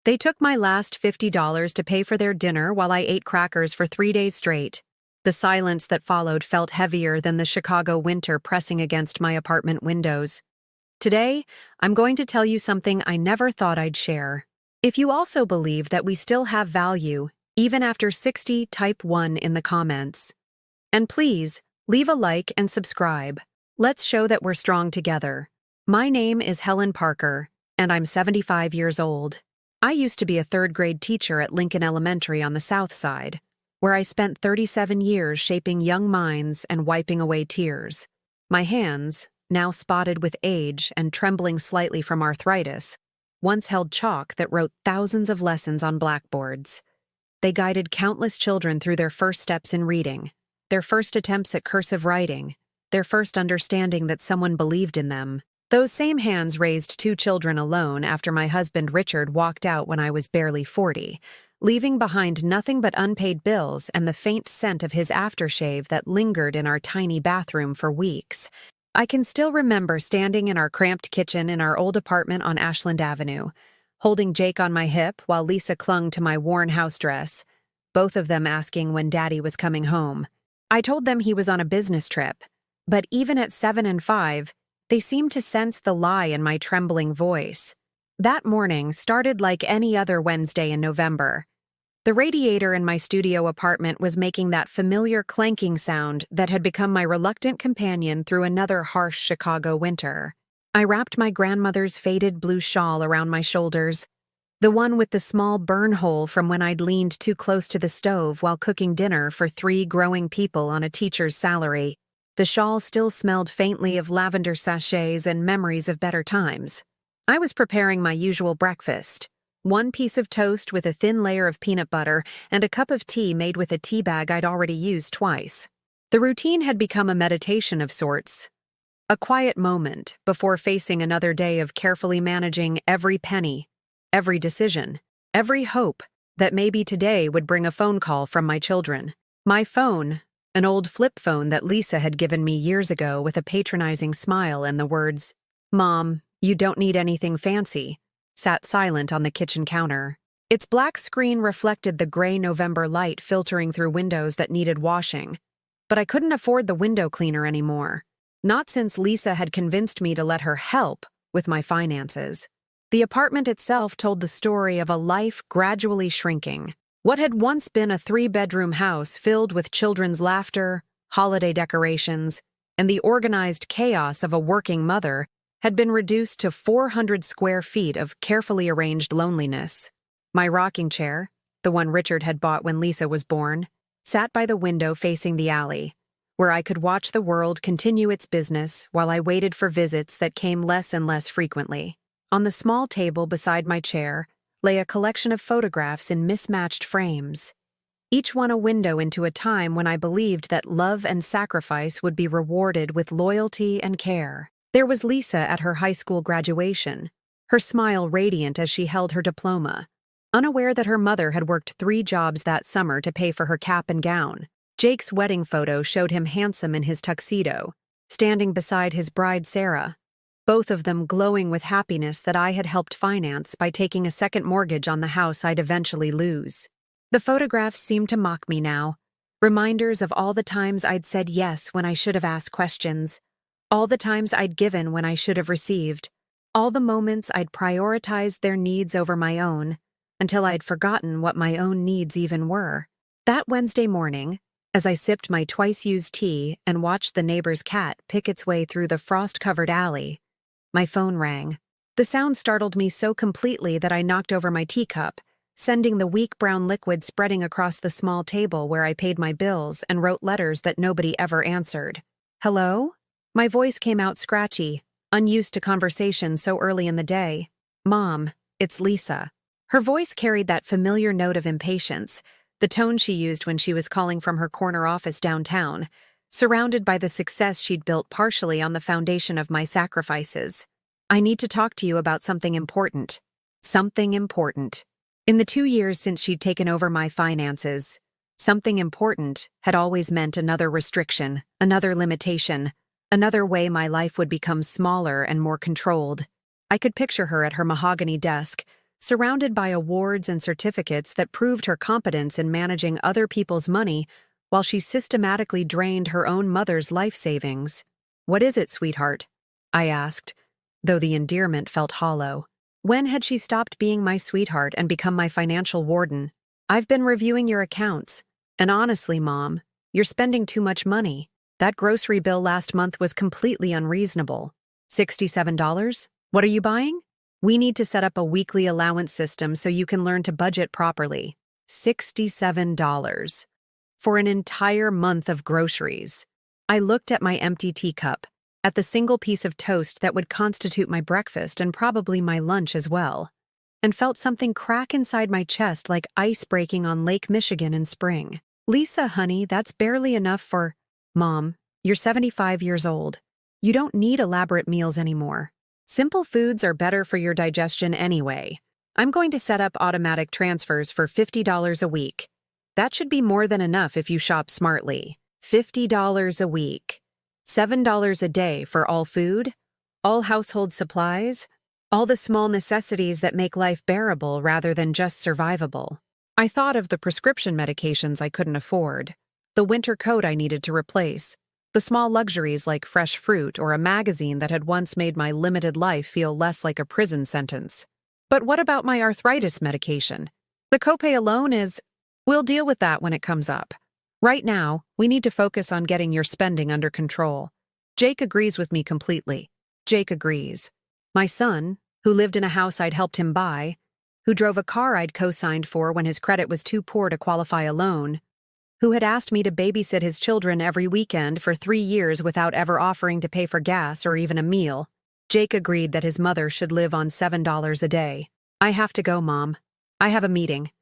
They took my last $50 to pay for their dinner while I ate crackers for 3 days straight. The silence that followed felt heavier than the Chicago winter pressing against my apartment windows. Today, I'm going to tell you something I never thought I'd share. If you also believe that we still have value, even after 60, type 1 in the comments. And please, leave a like and subscribe. Let's show that we're strong together. My name is Helen Parker, and I'm 75 years old. I used to be a third-grade teacher at Lincoln Elementary on the South Side, where I spent 37 years shaping young minds and wiping away tears. My hands, now spotted with age and trembling slightly from arthritis, once held chalk that wrote thousands of lessons on blackboards. They guided countless children through their first steps in reading, their first attempts at cursive writing, their first understanding that someone believed in them. Those same hands raised 2 children alone after my husband Richard walked out when I was barely 40, leaving behind nothing but unpaid bills and the faint scent of his aftershave that lingered in our tiny bathroom for weeks. I can still remember standing in our cramped kitchen in our old apartment on Ashland Avenue, holding Jake on my hip while Lisa clung to my worn house dress, both of them asking when Daddy was coming home. I told them he was on a business trip, but even at 7 and 5, they seemed to sense the lie in my trembling voice. That morning started like any other Wednesday in November. The radiator in my studio apartment was making that familiar clanking sound that had become my reluctant companion through another harsh Chicago winter. I wrapped my grandmother's faded blue shawl around my shoulders, the one with the small burn hole from when I'd leaned too close to the stove while cooking dinner for 3 growing people on a teacher's salary. The shawl still smelled faintly of lavender sachets and memories of better times. I was preparing my usual breakfast: 1 piece of toast with a thin layer of peanut butter and a cup of tea made with a tea bag I'd already used twice. The routine had become a meditation of sorts, a quiet moment before facing another day of carefully managing every penny, every decision, every hope that maybe today would bring a phone call from my children. My phone, an old flip phone that Lisa had given me years ago with a patronizing smile and the words, "Mom, you don't need anything fancy," sat silent on the kitchen counter. Its black screen reflected the gray November light filtering through windows that needed washing. But I couldn't afford the window cleaner anymore. Not since Lisa had convinced me to let her help with my finances. The apartment itself told the story of a life gradually shrinking. What had once been a 3-bedroom house filled with children's laughter, holiday decorations, and the organized chaos of a working mother had been reduced to 400 square feet of carefully arranged loneliness. My rocking chair, the one Richard had bought when Lisa was born, sat by the window facing the alley, where I could watch the world continue its business while I waited for visits that came less and less frequently. On the small table beside my chair lay a collection of photographs in mismatched frames, each one a window into a time when I believed that love and sacrifice would be rewarded with loyalty and care. There was Lisa at her high school graduation, her smile radiant as she held her diploma, unaware that her mother had worked 3 jobs that summer to pay for her cap and gown. Jake's wedding photo showed him handsome in his tuxedo, standing beside his bride Sarah, both of them glowing with happiness that I had helped finance by taking a second mortgage on the house I'd eventually lose. The photographs seemed to mock me now, reminders of all the times I'd said yes when I should have asked questions, all the times I'd given when I should have received, all the moments I'd prioritized their needs over my own, until I'd forgotten what my own needs even were. That Wednesday morning, as I sipped my twice-used tea and watched the neighbor's cat pick its way through the frost-covered alley, my phone rang. The sound startled me so completely that I knocked over my teacup, sending the weak brown liquid spreading across the small table where I paid my bills and wrote letters that nobody ever answered. "Hello?" My voice came out scratchy, unused to conversation so early in the day. "Mom, it's Lisa." Her voice carried that familiar note of impatience, the tone she used when she was calling from her corner office downtown, surrounded by the success she'd built partially on the foundation of my sacrifices. "I need to talk to you about something important." Something important. In the 2 years since she'd taken over my finances, something important had always meant another restriction, another limitation, another way my life would become smaller and more controlled. I could picture her at her mahogany desk, surrounded by awards and certificates that proved her competence in managing other people's money while she systematically drained her own mother's life savings. "What is it, sweetheart?" I asked, though the endearment felt hollow. When had she stopped being my sweetheart and become my financial warden? "I've been reviewing your accounts. And honestly, Mom, you're spending too much money. That grocery bill last month was completely unreasonable. $67? What are you buying? We need to set up a weekly allowance system so you can learn to budget properly." $67. For an entire month of groceries. I looked at my empty teacup, at the single piece of toast that would constitute my breakfast and probably my lunch as well, and felt something crack inside my chest like ice breaking on Lake Michigan in spring. "Lisa, honey, that's barely enough for—" "Mom, you're 75 years old. You don't need elaborate meals anymore. Simple foods are better for your digestion anyway. I'm going to set up automatic transfers for $50 a week. That should be more than enough if you shop smartly. $50 a week. $7 a day for all food, all household supplies, all the small necessities that make life bearable rather than just survivable." I thought of the prescription medications I couldn't afford, the winter coat I needed to replace, the small luxuries like fresh fruit or a magazine that had once made my limited life feel less like a prison sentence. But what about my arthritis medication? The copay alone is— We'll deal with that when it comes up. Right now, we need to focus on getting your spending under control. Jake agrees with me completely. Jake agrees. My son, who lived in a house I'd helped him buy, who drove a car I'd co-signed for when his credit was too poor to qualify a loan, who had asked me to babysit his children every weekend for 3 years without ever offering to pay for gas or even a meal. Jake agreed that his mother should live on $7 a day. "I have to go, Mom. I have a meeting.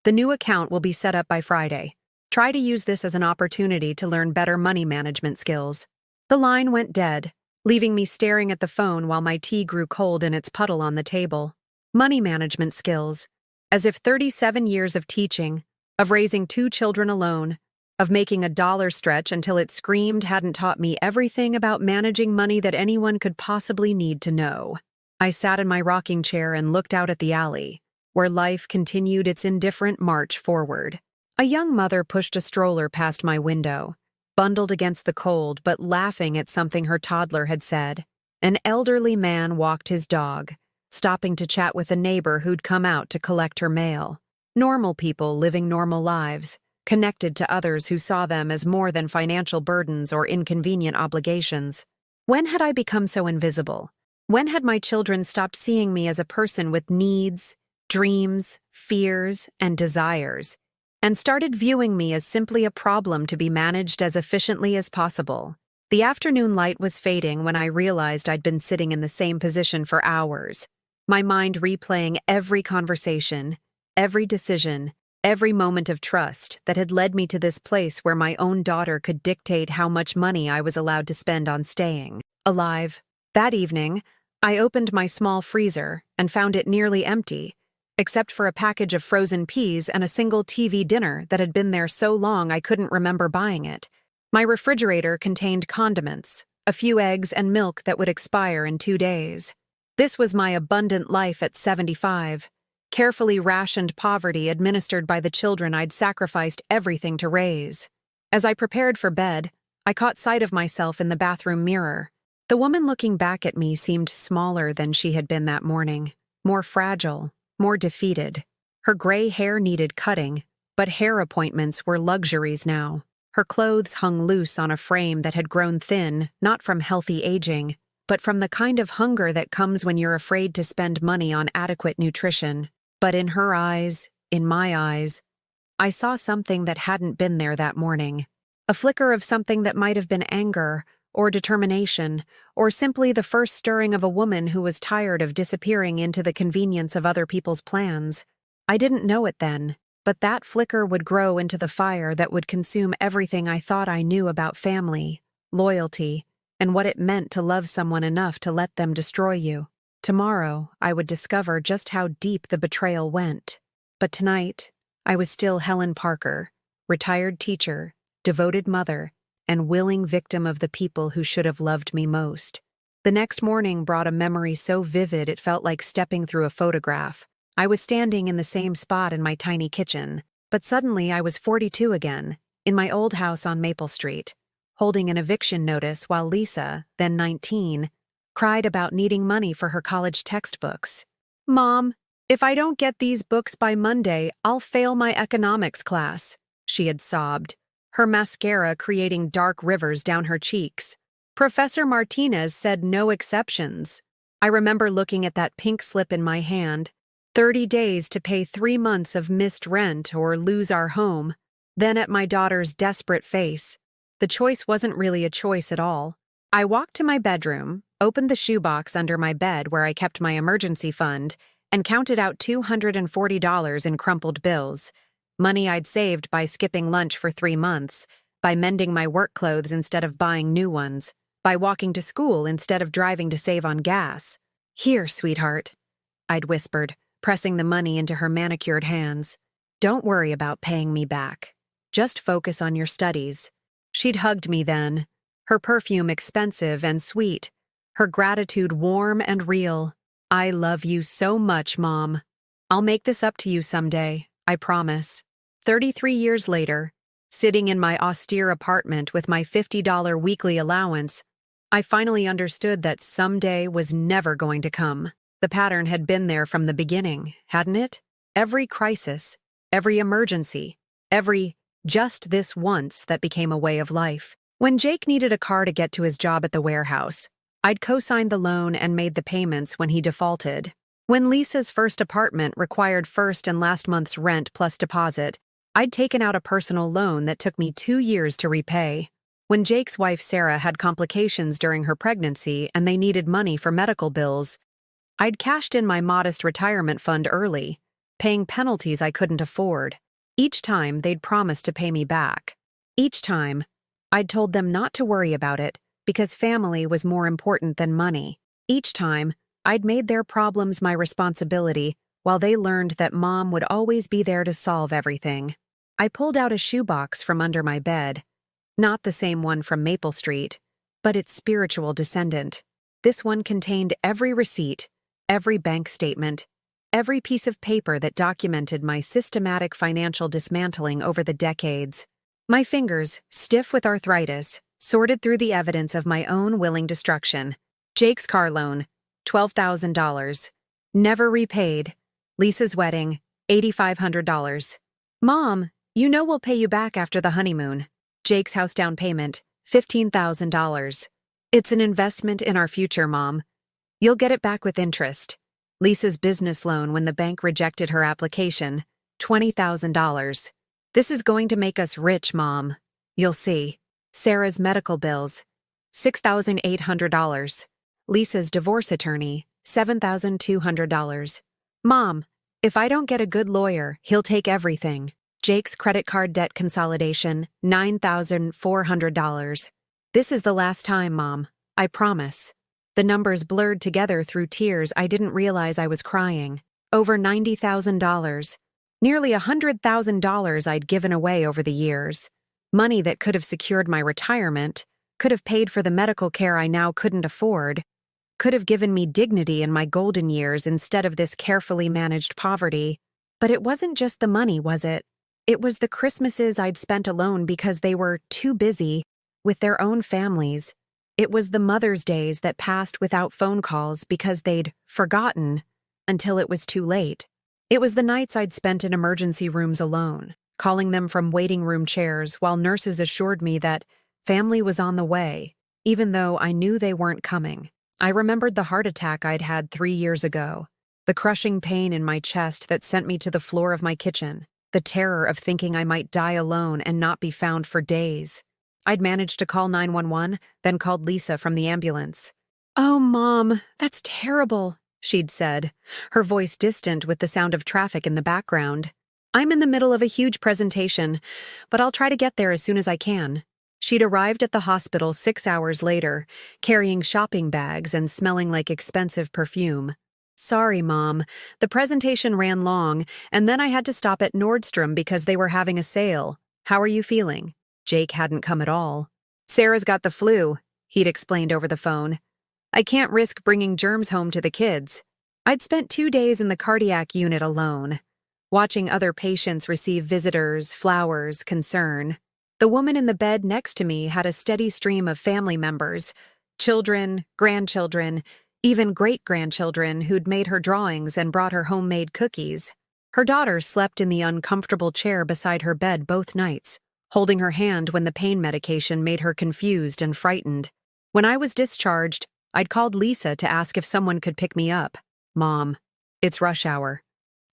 The new account will be set up by Friday. Try to use this as an opportunity to learn better money management skills." The line went dead, leaving me staring at the phone while my tea grew cold in its puddle on the table. Money management skills. As if 37 years of teaching, of raising 2 children alone, of making a dollar stretch until it screamed hadn't taught me everything about managing money that anyone could possibly need to know. I sat in my rocking chair and looked out at the alley, where life continued its indifferent march forward. A young mother pushed a stroller past my window, bundled against the cold but laughing at something her toddler had said. An elderly man walked his dog, stopping to chat with a neighbor who'd come out to collect her mail. Normal people living normal lives, connected to others who saw them as more than financial burdens or inconvenient obligations. When had I become so invisible? When had my children stopped seeing me as a person with needs, dreams, fears, and desires, and started viewing me as simply a problem to be managed as efficiently as possible? The afternoon light was fading when I realized I'd been sitting in the same position for hours, my mind replaying every conversation, every decision, every moment of trust that had led me to this place where my own daughter could dictate how much money I was allowed to spend on staying alive. That evening, I opened my small freezer and found it nearly empty, except for a package of frozen peas and a single TV dinner that had been there so long I couldn't remember buying it. My refrigerator contained condiments, a few eggs and milk that would expire in 2 days. This was my abundant life at 75, carefully rationed poverty administered by the children I'd sacrificed everything to raise. As I prepared for bed, I caught sight of myself in the bathroom mirror. The woman looking back at me seemed smaller than she had been that morning, more fragile, more defeated. Her gray hair needed cutting, but hair appointments were luxuries now. Her clothes hung loose on a frame that had grown thin, not from healthy aging, but from the kind of hunger that comes when you're afraid to spend money on adequate nutrition. But in her eyes, in my eyes, I saw something that hadn't been there that morning. A flicker of something that might have been anger, or determination, or simply the first stirring of a woman who was tired of disappearing into the convenience of other people's plans. I didn't know it then, but that flicker would grow into the fire that would consume everything I thought I knew about family, loyalty, and what it meant to love someone enough to let them destroy you. Tomorrow, I would discover just how deep the betrayal went. But tonight, I was still Helen Parker, retired teacher, devoted mother, and willing victim of the people who should have loved me most. The next morning brought a memory so vivid it felt like stepping through a photograph. I was standing in the same spot in my tiny kitchen, but suddenly I was 42 again, in my old house on Maple Street, holding an eviction notice while Lisa, then 19, cried about needing money for her college textbooks. "Mom, if I don't get these books by Monday, I'll fail my economics class," she had sobbed, her mascara creating dark rivers down her cheeks. Professor Martinez said no exceptions. I remember looking at that pink slip in my hand. 30 days to pay 3 months of missed rent or lose our home. Then at my daughter's desperate face. The choice wasn't really a choice at all. I walked to my bedroom, opened the shoebox under my bed where I kept my emergency fund, and counted out $240 in crumpled bills. Money I'd saved by skipping lunch for 3 months, by mending my work clothes instead of buying new ones, by walking to school instead of driving to save on gas. "Here, sweetheart," I'd whispered, pressing the money into her manicured hands. "Don't worry about paying me back. Just focus on your studies." She'd hugged me then, her perfume expensive and sweet, her gratitude warm and real. "I love you so much, Mom. I'll make this up to you someday, I promise." 33 years later, sitting in my austere apartment with my $50 weekly allowance, I finally understood that someday was never going to come. The pattern had been there from the beginning, hadn't it? Every crisis, every emergency, every just this once that became a way of life. When Jake needed a car to get to his job at the warehouse, I'd co-signed the loan and made the payments when he defaulted. When Lisa's first apartment required first and last month's rent plus deposit, I'd taken out a personal loan that took me 2 years to repay. When Jake's wife Sarah had complications during her pregnancy and they needed money for medical bills, I'd cashed in my modest retirement fund early, paying penalties I couldn't afford. Each time, they'd promised to pay me back. Each time, I'd told them not to worry about it because family was more important than money. Each time, I'd made their problems my responsibility while they learned that Mom would always be there to solve everything. I pulled out a shoebox from under my bed. Not the same one from Maple Street, but its spiritual descendant. This one contained every receipt, every bank statement, every piece of paper that documented my systematic financial dismantling over the decades. My fingers, stiff with arthritis, sorted through the evidence of my own willing destruction. Jake's car loan, $12,000. Never repaid. Lisa's wedding, $8,500. "Mom, you know we'll pay you back after the honeymoon." Jake's house down payment, $15,000. "It's an investment in our future, Mom. You'll get it back with interest." Lisa's business loan when the bank rejected her application, $20,000. "This is going to make us rich, Mom. You'll see." Sarah's medical bills, $6,800. Lisa's divorce attorney, $7,200. "Mom, if I don't get a good lawyer, he'll take everything." Jake's credit card debt consolidation, $9,400. "This is the last time, Mom. I promise." The numbers blurred together through tears. I didn't realize I was crying. Over $90,000. Nearly $100,000 I'd given away over the years. Money that could have secured my retirement, could have paid for the medical care I now couldn't afford, could have given me dignity in my golden years instead of this carefully managed poverty. But it wasn't just the money, was it? It was the Christmases I'd spent alone because they were too busy with their own families. It was the Mother's Days that passed without phone calls because they'd forgotten until it was too late. It was the nights I'd spent in emergency rooms alone, calling them from waiting room chairs while nurses assured me that family was on the way, even though I knew they weren't coming. I remembered the heart attack I'd had 3 years ago, the crushing pain in my chest that sent me to the floor of my kitchen, the terror of thinking I might die alone and not be found for days. I'd managed to call 911, then called Lisa from the ambulance. "Oh, Mom, that's terrible," she'd said, her voice distant with the sound of traffic in the background. "I'm in the middle of a huge presentation, but I'll try to get there as soon as I can." She'd arrived at the hospital 6 hours later, carrying shopping bags and smelling like expensive perfume. "Sorry, Mom. The presentation ran long, and then I had to stop at Nordstrom because they were having a sale. How are you feeling?" Jake hadn't come at all. "Sarah's got the flu," he'd explained over the phone. "I can't risk bringing germs home to the kids." I'd spent 2 days in the cardiac unit alone, watching other patients receive visitors, flowers, concern. The woman in the bed next to me had a steady stream of family members, children, grandchildren, even great-grandchildren who'd made her drawings and brought her homemade cookies. Her daughter slept in the uncomfortable chair beside her bed both nights, holding her hand when the pain medication made her confused and frightened. When I was discharged, I'd called Lisa to ask if someone could pick me up. "Mom, it's rush hour.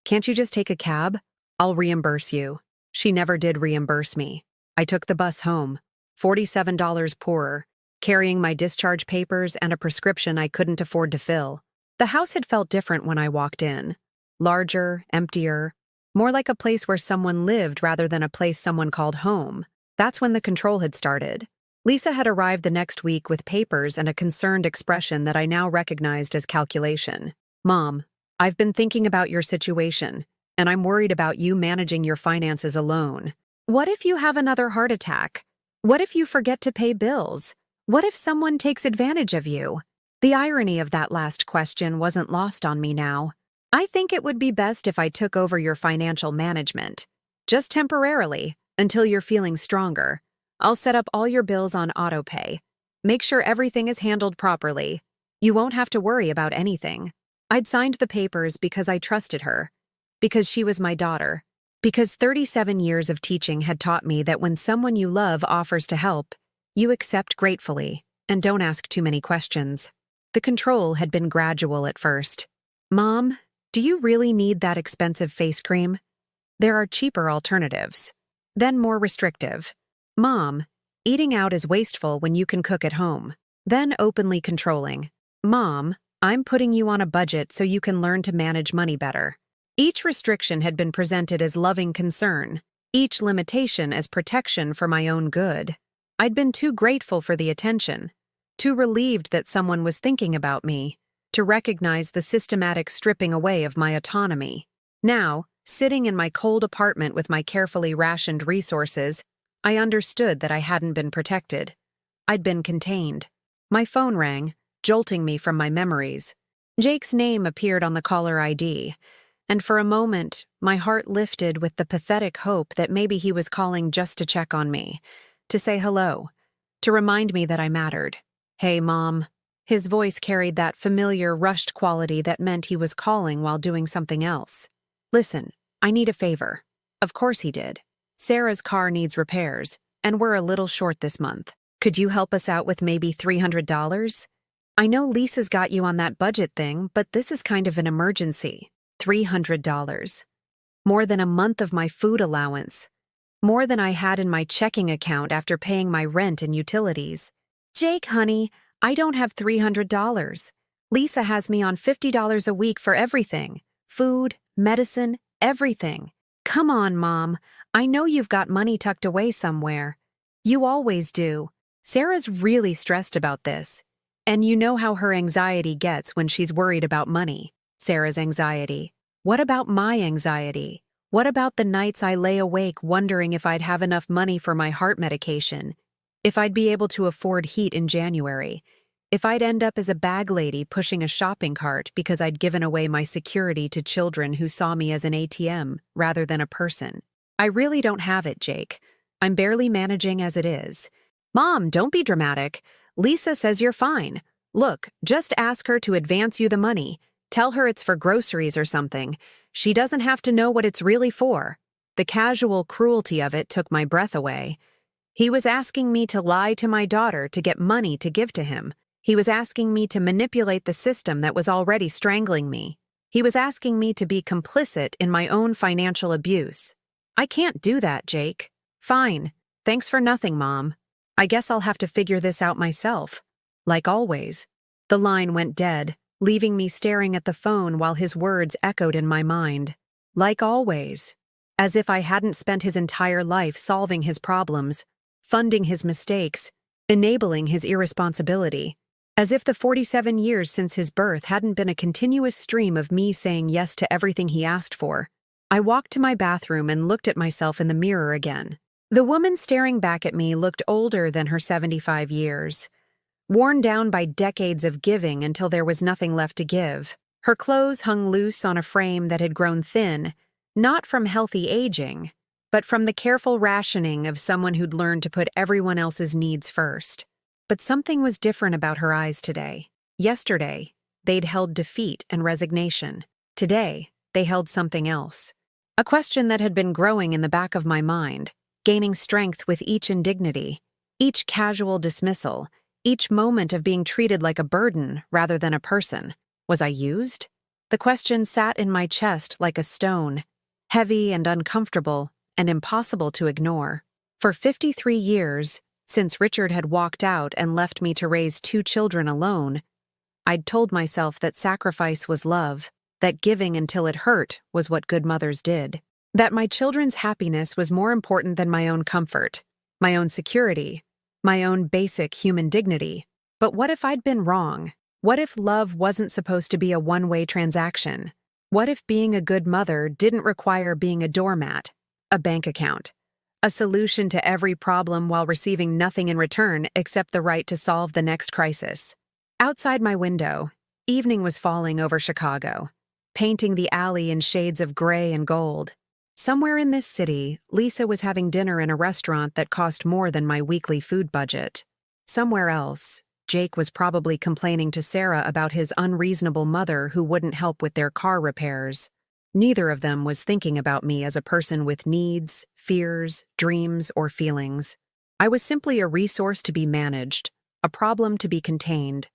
Can't you just take a cab? I'll reimburse you." She never did reimburse me. I took the bus home, $47 poorer, carrying my discharge papers and a prescription I couldn't afford to fill. The house had felt different when I walked in. Larger, emptier, more like a place where someone lived rather than a place someone called home. That's when the control had started. Lisa had arrived the next week with papers and a concerned expression that I now recognized as calculation. "Mom, I've been thinking about your situation, and I'm worried about you managing your finances alone. What if you have another heart attack? What if you forget to pay bills? What if someone takes advantage of you?" The irony of that last question wasn't lost on me now. "I think it would be best if I took over your financial management. Just temporarily, until you're feeling stronger. I'll set up all your bills on autopay. Make sure everything is handled properly. You won't have to worry about anything." I'd signed the papers because I trusted her, because she was my daughter, because 37 years of teaching had taught me that when someone you love offers to help, you accept gratefully and don't ask too many questions. The control had been gradual at first. "Mom, do you really need that expensive face cream? There are cheaper alternatives." Then more restrictive. "Mom, eating out is wasteful when you can cook at home." Then openly controlling. "Mom, I'm putting you on a budget so you can learn to manage money better." Each restriction had been presented as loving concern, each limitation as protection for my own good. I'd been too grateful for the attention, too relieved that someone was thinking about me, to recognize the systematic stripping away of my autonomy. Now, sitting in my cold apartment with my carefully rationed resources, I understood that I hadn't been protected. I'd been contained. My phone rang, jolting me from my memories. Jake's name appeared on the caller ID, and for a moment, my heart lifted with the pathetic hope that maybe he was calling just to check on me, to say hello, to remind me that I mattered. "Hey, Mom." His voice carried that familiar, rushed quality that meant he was calling while doing something else. "Listen, I need a favor." Of course he did. "Sarah's car needs repairs, and we're a little short this month. Could you help us out with maybe $300? I know Lisa's got you on that budget thing, but this is kind of an emergency." $300. More than a month of my food allowance. More than I had in my checking account after paying my rent and utilities. "Jake, honey, I don't have $300. Lisa has me on $50 a week for everything. Food, medicine, everything. Come on, Mom. I know you've got money tucked away somewhere. You always do. Sarah's really stressed about this. And you know how her anxiety gets when she's worried about money." Sarah's anxiety. What about my anxiety? What about the nights I lay awake wondering if I'd have enough money for my heart medication? If I'd be able to afford heat in January? If I'd end up as a bag lady pushing a shopping cart because I'd given away my security to children who saw me as an ATM rather than a person? I really don't have it, Jake. I'm barely managing as it is. "Mom, don't be dramatic. Lisa says you're fine. Look, just ask her to advance you the money. Tell her it's for groceries or something. She doesn't have to know what it's really for." The casual cruelty of it took my breath away. He was asking me to lie to my daughter to get money to give to him. He was asking me to manipulate the system that was already strangling me. He was asking me to be complicit in my own financial abuse. I can't do that, Jake. Fine. Thanks for nothing, Mom. I guess I'll have to figure this out myself. Like always. The line went dead, leaving me staring at the phone while his words echoed in my mind. Like always. As if I hadn't spent his entire life solving his problems, funding his mistakes, enabling his irresponsibility. As if the 47 years since his birth hadn't been a continuous stream of me saying yes to everything he asked for. I walked to my bathroom and looked at myself in the mirror again. The woman staring back at me looked older than her 75 years. Worn down by decades of giving until there was nothing left to give. Her clothes hung loose on a frame that had grown thin, not from healthy aging, but from the careful rationing of someone who'd learned to put everyone else's needs first. But something was different about her eyes today. Yesterday, they'd held defeat and resignation. Today, they held something else. A question that had been growing in the back of my mind, gaining strength with each indignity, each casual dismissal, each moment of being treated like a burden rather than a person. Was I used? The question sat in my chest like a stone, heavy and uncomfortable and impossible to ignore. For 53 years, since Richard had walked out and left me to raise 2 children alone, I'd told myself that sacrifice was love, that giving until it hurt was what good mothers did, that my children's happiness was more important than my own comfort, my own security, my own basic human dignity. But what if I'd been wrong? What if love wasn't supposed to be a one-way transaction? What if being a good mother didn't require being a doormat, a bank account, a solution to every problem while receiving nothing in return except the right to solve the next crisis? Outside my window, evening was falling over Chicago, painting the alley in shades of gray and gold. Somewhere in this city, Lisa was having dinner in a restaurant that cost more than my weekly food budget. Somewhere else, Jake was probably complaining to Sarah about his unreasonable mother who wouldn't help with their car repairs. Neither of them was thinking about me as a person with needs, fears, dreams, or feelings. I was simply a resource to be managed, a problem to be contained,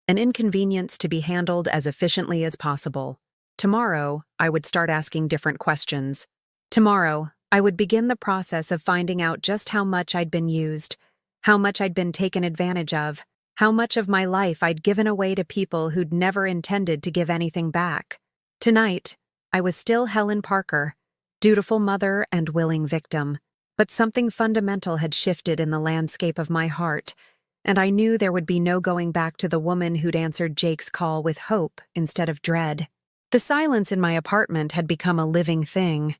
an inconvenience to be handled as efficiently as possible. Tomorrow, I would start asking different questions. Tomorrow, I would begin the process of finding out just how much I'd been used, how much I'd been taken advantage of, how much of my life I'd given away to people who'd never intended to give anything back. Tonight, I was still Helen Parker, dutiful mother and willing victim, but something fundamental had shifted in the landscape of my heart, and I knew there would be no going back to the woman who'd answered Jake's call with hope instead of dread. The silence in my apartment had become a living thing,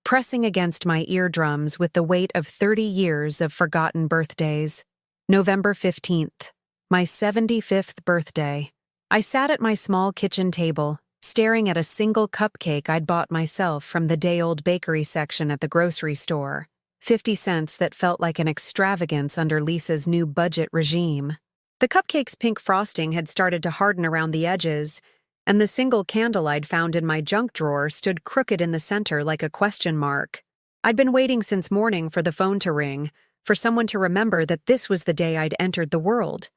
pressing against my eardrums with the weight of 30 years of forgotten birthdays. November 15th. My 75th birthday. I sat at my small kitchen table, staring at a single cupcake I'd bought myself from the day-old bakery section at the grocery store, 50 cents that felt like an extravagance under Lisa's new budget regime. The cupcake's pink frosting had started to harden around the edges, and the single candle I'd found in my junk drawer stood crooked in the center like a question mark. I'd been waiting since morning for the phone to ring, for someone to remember that this was the day I'd entered the world.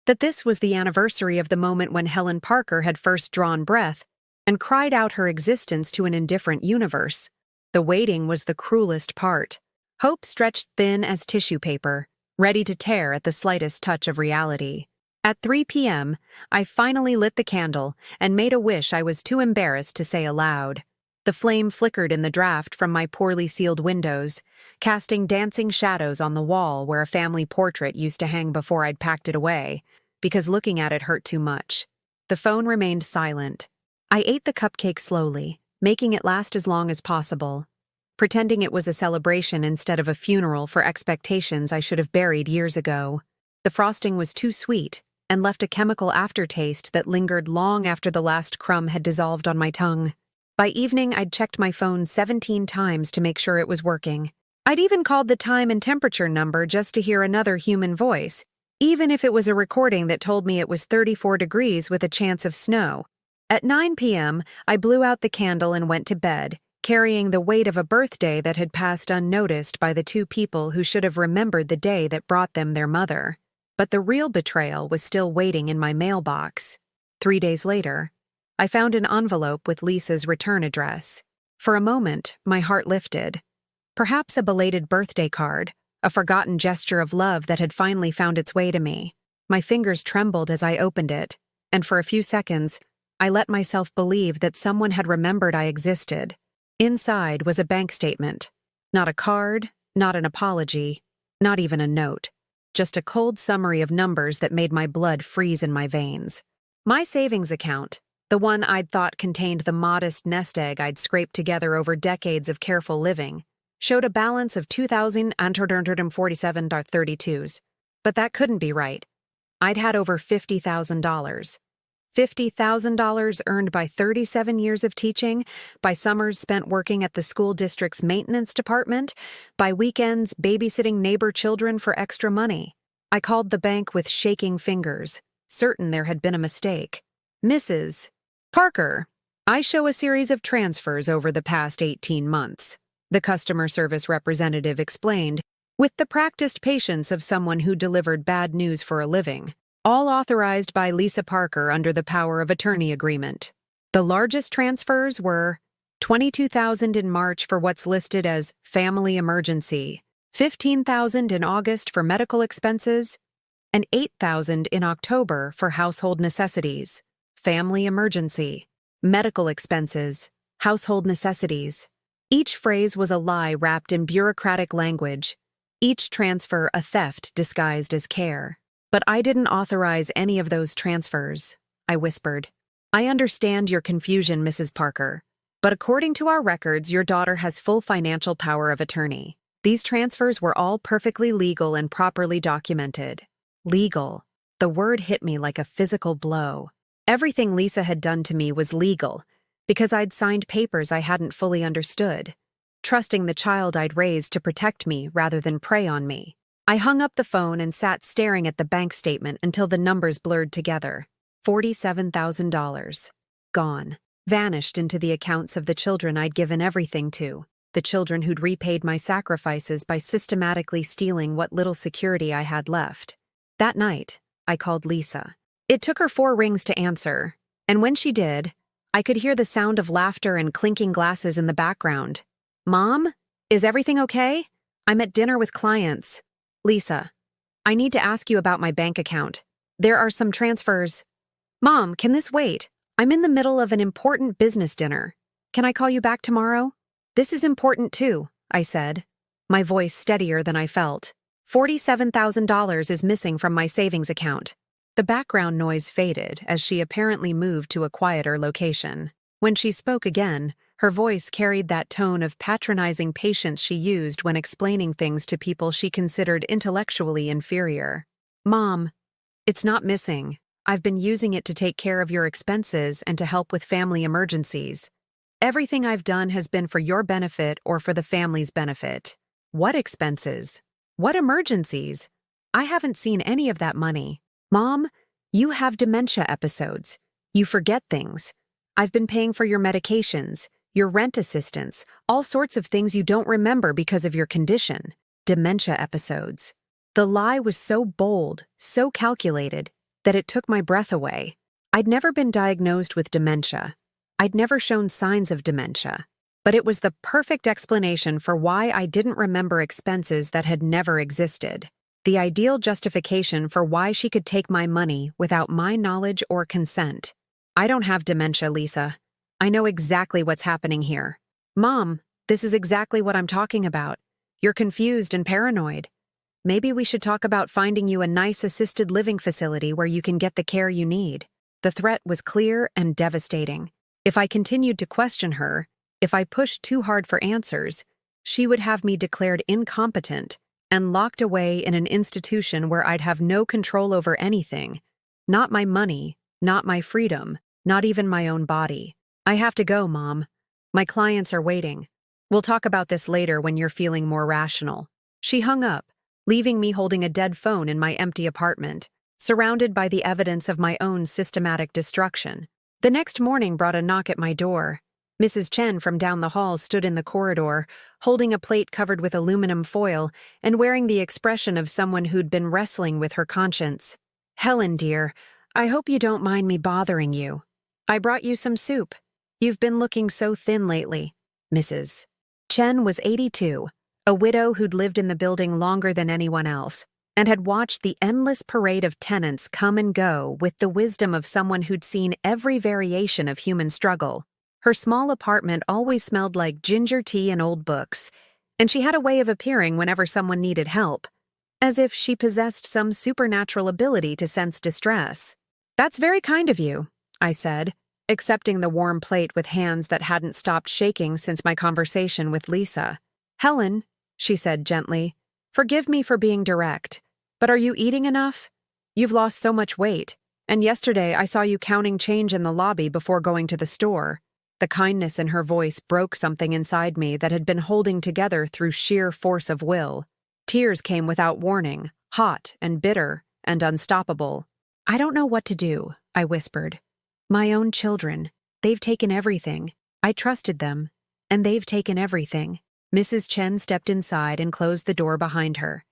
That this was the anniversary of the moment when Helen Parker had first drawn breath and cried out her existence to an indifferent universe. The waiting was the cruelest part. Hope stretched thin as tissue paper, ready to tear at the slightest touch of reality. At 3 p.m., I finally lit the candle and made a wish I was too embarrassed to say aloud. The flame flickered in the draft from my poorly sealed windows, casting dancing shadows on the wall where a family portrait used to hang before I'd packed it away, because looking at it hurt too much. The phone remained silent. I ate the cupcake slowly, making it last as long as possible, pretending it was a celebration instead of a funeral for expectations I should have buried years ago. The frosting was too sweet and left a chemical aftertaste that lingered long after the last crumb had dissolved on my tongue. By evening, I'd checked my phone 17 times to make sure it was working. I'd even called the time and temperature number just to hear another human voice, even if it was a recording that told me it was 34 degrees with a chance of snow. At 9 p.m., I blew out the candle and went to bed, carrying the weight of a birthday that had passed unnoticed by the 2 people who should have remembered the day that brought them their mother. But the real betrayal was still waiting in my mailbox. 3 days later, I found an envelope with Lisa's return address. For a moment, my heart lifted. Perhaps a belated birthday card, a forgotten gesture of love that had finally found its way to me. My fingers trembled as I opened it, and for a few seconds, I let myself believe that someone had remembered I existed. Inside was a bank statement. Not a card, not an apology, not even a note. Just a cold summary of numbers that made my blood freeze in my veins. My savings account, the one I'd thought contained the modest nest egg I'd scraped together over decades of careful living, showed a balance of $2,847.32s. But that couldn't be right. I'd had over $50,000. $50,000 earned by 37 years of teaching, by summers spent working at the school district's maintenance department, by weekends babysitting neighbor children for extra money. I called the bank with shaking fingers, certain there had been a mistake. Mrs. Parker, I show a series of transfers over the past 18 months, the customer service representative explained, with the practiced patience of someone who delivered bad news for a living. All authorized by Lisa Parker under the power of attorney agreement. The largest transfers were $22,000 in March for what's listed as family emergency, $15,000 in August for medical expenses, and $8,000 in October for household necessities, family emergency, medical expenses, household necessities. Each phrase was a lie wrapped in bureaucratic language, each transfer a theft disguised as care. But I didn't authorize any of those transfers, I whispered. I understand your confusion, Mrs. Parker, but according to our records, your daughter has full financial power of attorney. These transfers were all perfectly legal and properly documented. Legal. The word hit me like a physical blow. Everything Lisa had done to me was legal, because I'd signed papers I hadn't fully understood, trusting the child I'd raised to protect me rather than prey on me. I hung up the phone and sat staring at the bank statement until the numbers blurred together. $47,000. Gone. Vanished into the accounts of the children I'd given everything to, the children who'd repaid my sacrifices by systematically stealing what little security I had left. That night, I called Lisa. It took her 4 rings to answer, and when she did, I could hear the sound of laughter and clinking glasses in the background. Mom? Is everything okay? I'm at dinner with clients. Lisa, I need to ask you about my bank account. There are some transfers. Mom, can this wait? I'm in the middle of an important business dinner. Can I call you back tomorrow? This is important too, I said, my voice steadier than I felt. $47,000 is missing from my savings account. The background noise faded as she apparently moved to a quieter location. When she spoke again, her voice carried that tone of patronizing patience she used when explaining things to people she considered intellectually inferior. Mom, it's not missing. I've been using it to take care of your expenses and to help with family emergencies. Everything I've done has been for your benefit or for the family's benefit. What expenses? What emergencies? I haven't seen any of that money. Mom, you have dementia episodes. You forget things. I've been paying for your medications, your rent assistance, all sorts of things you don't remember because of your condition. Dementia episodes. The lie was so bold, so calculated, that it took my breath away. I'd never been diagnosed with dementia. I'd never shown signs of dementia. But it was the perfect explanation for why I didn't remember expenses that had never existed. The ideal justification for why she could take my money without my knowledge or consent. I don't have dementia, Lisa. I know exactly what's happening here. Mom, this is exactly what I'm talking about. You're confused and paranoid. Maybe we should talk about finding you a nice assisted living facility where you can get the care you need. The threat was clear and devastating. If I continued to question her, if I pushed too hard for answers, she would have me declared incompetent and locked away in an institution where I'd have no control over anything. Not my money, not my freedom, not even my own body. I have to go, Mom. My clients are waiting. We'll talk about this later when you're feeling more rational. She hung up, leaving me holding a dead phone in my empty apartment, surrounded by the evidence of my own systematic destruction. The next morning brought a knock at my door. Mrs. Chen from down the hall stood in the corridor, holding a plate covered with aluminum foil and wearing the expression of someone who'd been wrestling with her conscience. Helen, dear, I hope you don't mind me bothering you. I brought you some soup. You've been looking so thin lately. Mrs. Chen was 82, a widow who'd lived in the building longer than anyone else, and had watched the endless parade of tenants come and go with the wisdom of someone who'd seen every variation of human struggle. Her small apartment always smelled like ginger tea and old books, and she had a way of appearing whenever someone needed help, as if she possessed some supernatural ability to sense distress. That's very kind of you, I said, accepting the warm plate with hands that hadn't stopped shaking since my conversation with Lisa. Helen, she said gently, forgive me for being direct, but are you eating enough? You've lost so much weight. And yesterday I saw you counting change in the lobby before going to the store. The kindness in her voice broke something inside me that had been holding together through sheer force of will. Tears came without warning, hot and bitter and unstoppable. I don't know what to do, I whispered. My own children. They've taken everything. I trusted them. And they've taken everything. Mrs. Chen stepped inside and closed the door behind her,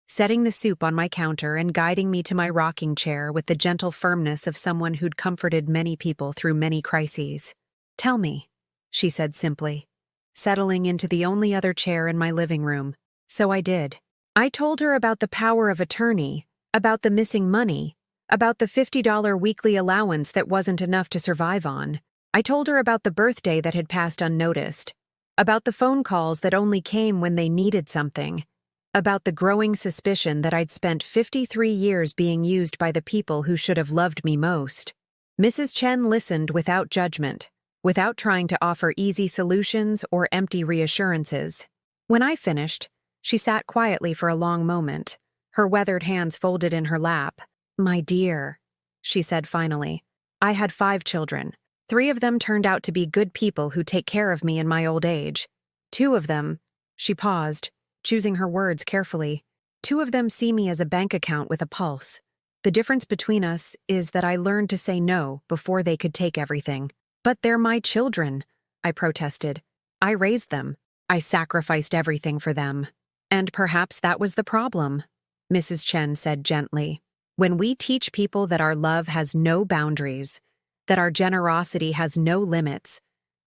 setting the soup on my counter and guiding me to my rocking chair with the gentle firmness of someone who'd comforted many people through many crises. Tell me, she said simply, settling into the only other chair in my living room. So I did. I told her about the power of attorney, about the missing money, about the $50 weekly allowance that wasn't enough to survive on. I told her about the birthday that had passed unnoticed, about the phone calls that only came when they needed something, about the growing suspicion that I'd spent 53 years being used by the people who should have loved me most. Mrs. Chen listened without judgment, without trying to offer easy solutions or empty reassurances. When I finished, she sat quietly for a long moment, her weathered hands folded in her lap. My dear, she said finally, I had 5 children. 3 of them turned out to be good people who take care of me in my old age. 2 of them, she paused, choosing her words carefully. 2 of them see me as a bank account with a pulse. The difference between us is that I learned to say no before they could take everything. But they're my children, I protested. I raised them. I sacrificed everything for them. And perhaps that was the problem, Mrs. Chen said gently. When we teach people that our love has no boundaries, that our generosity has no limits,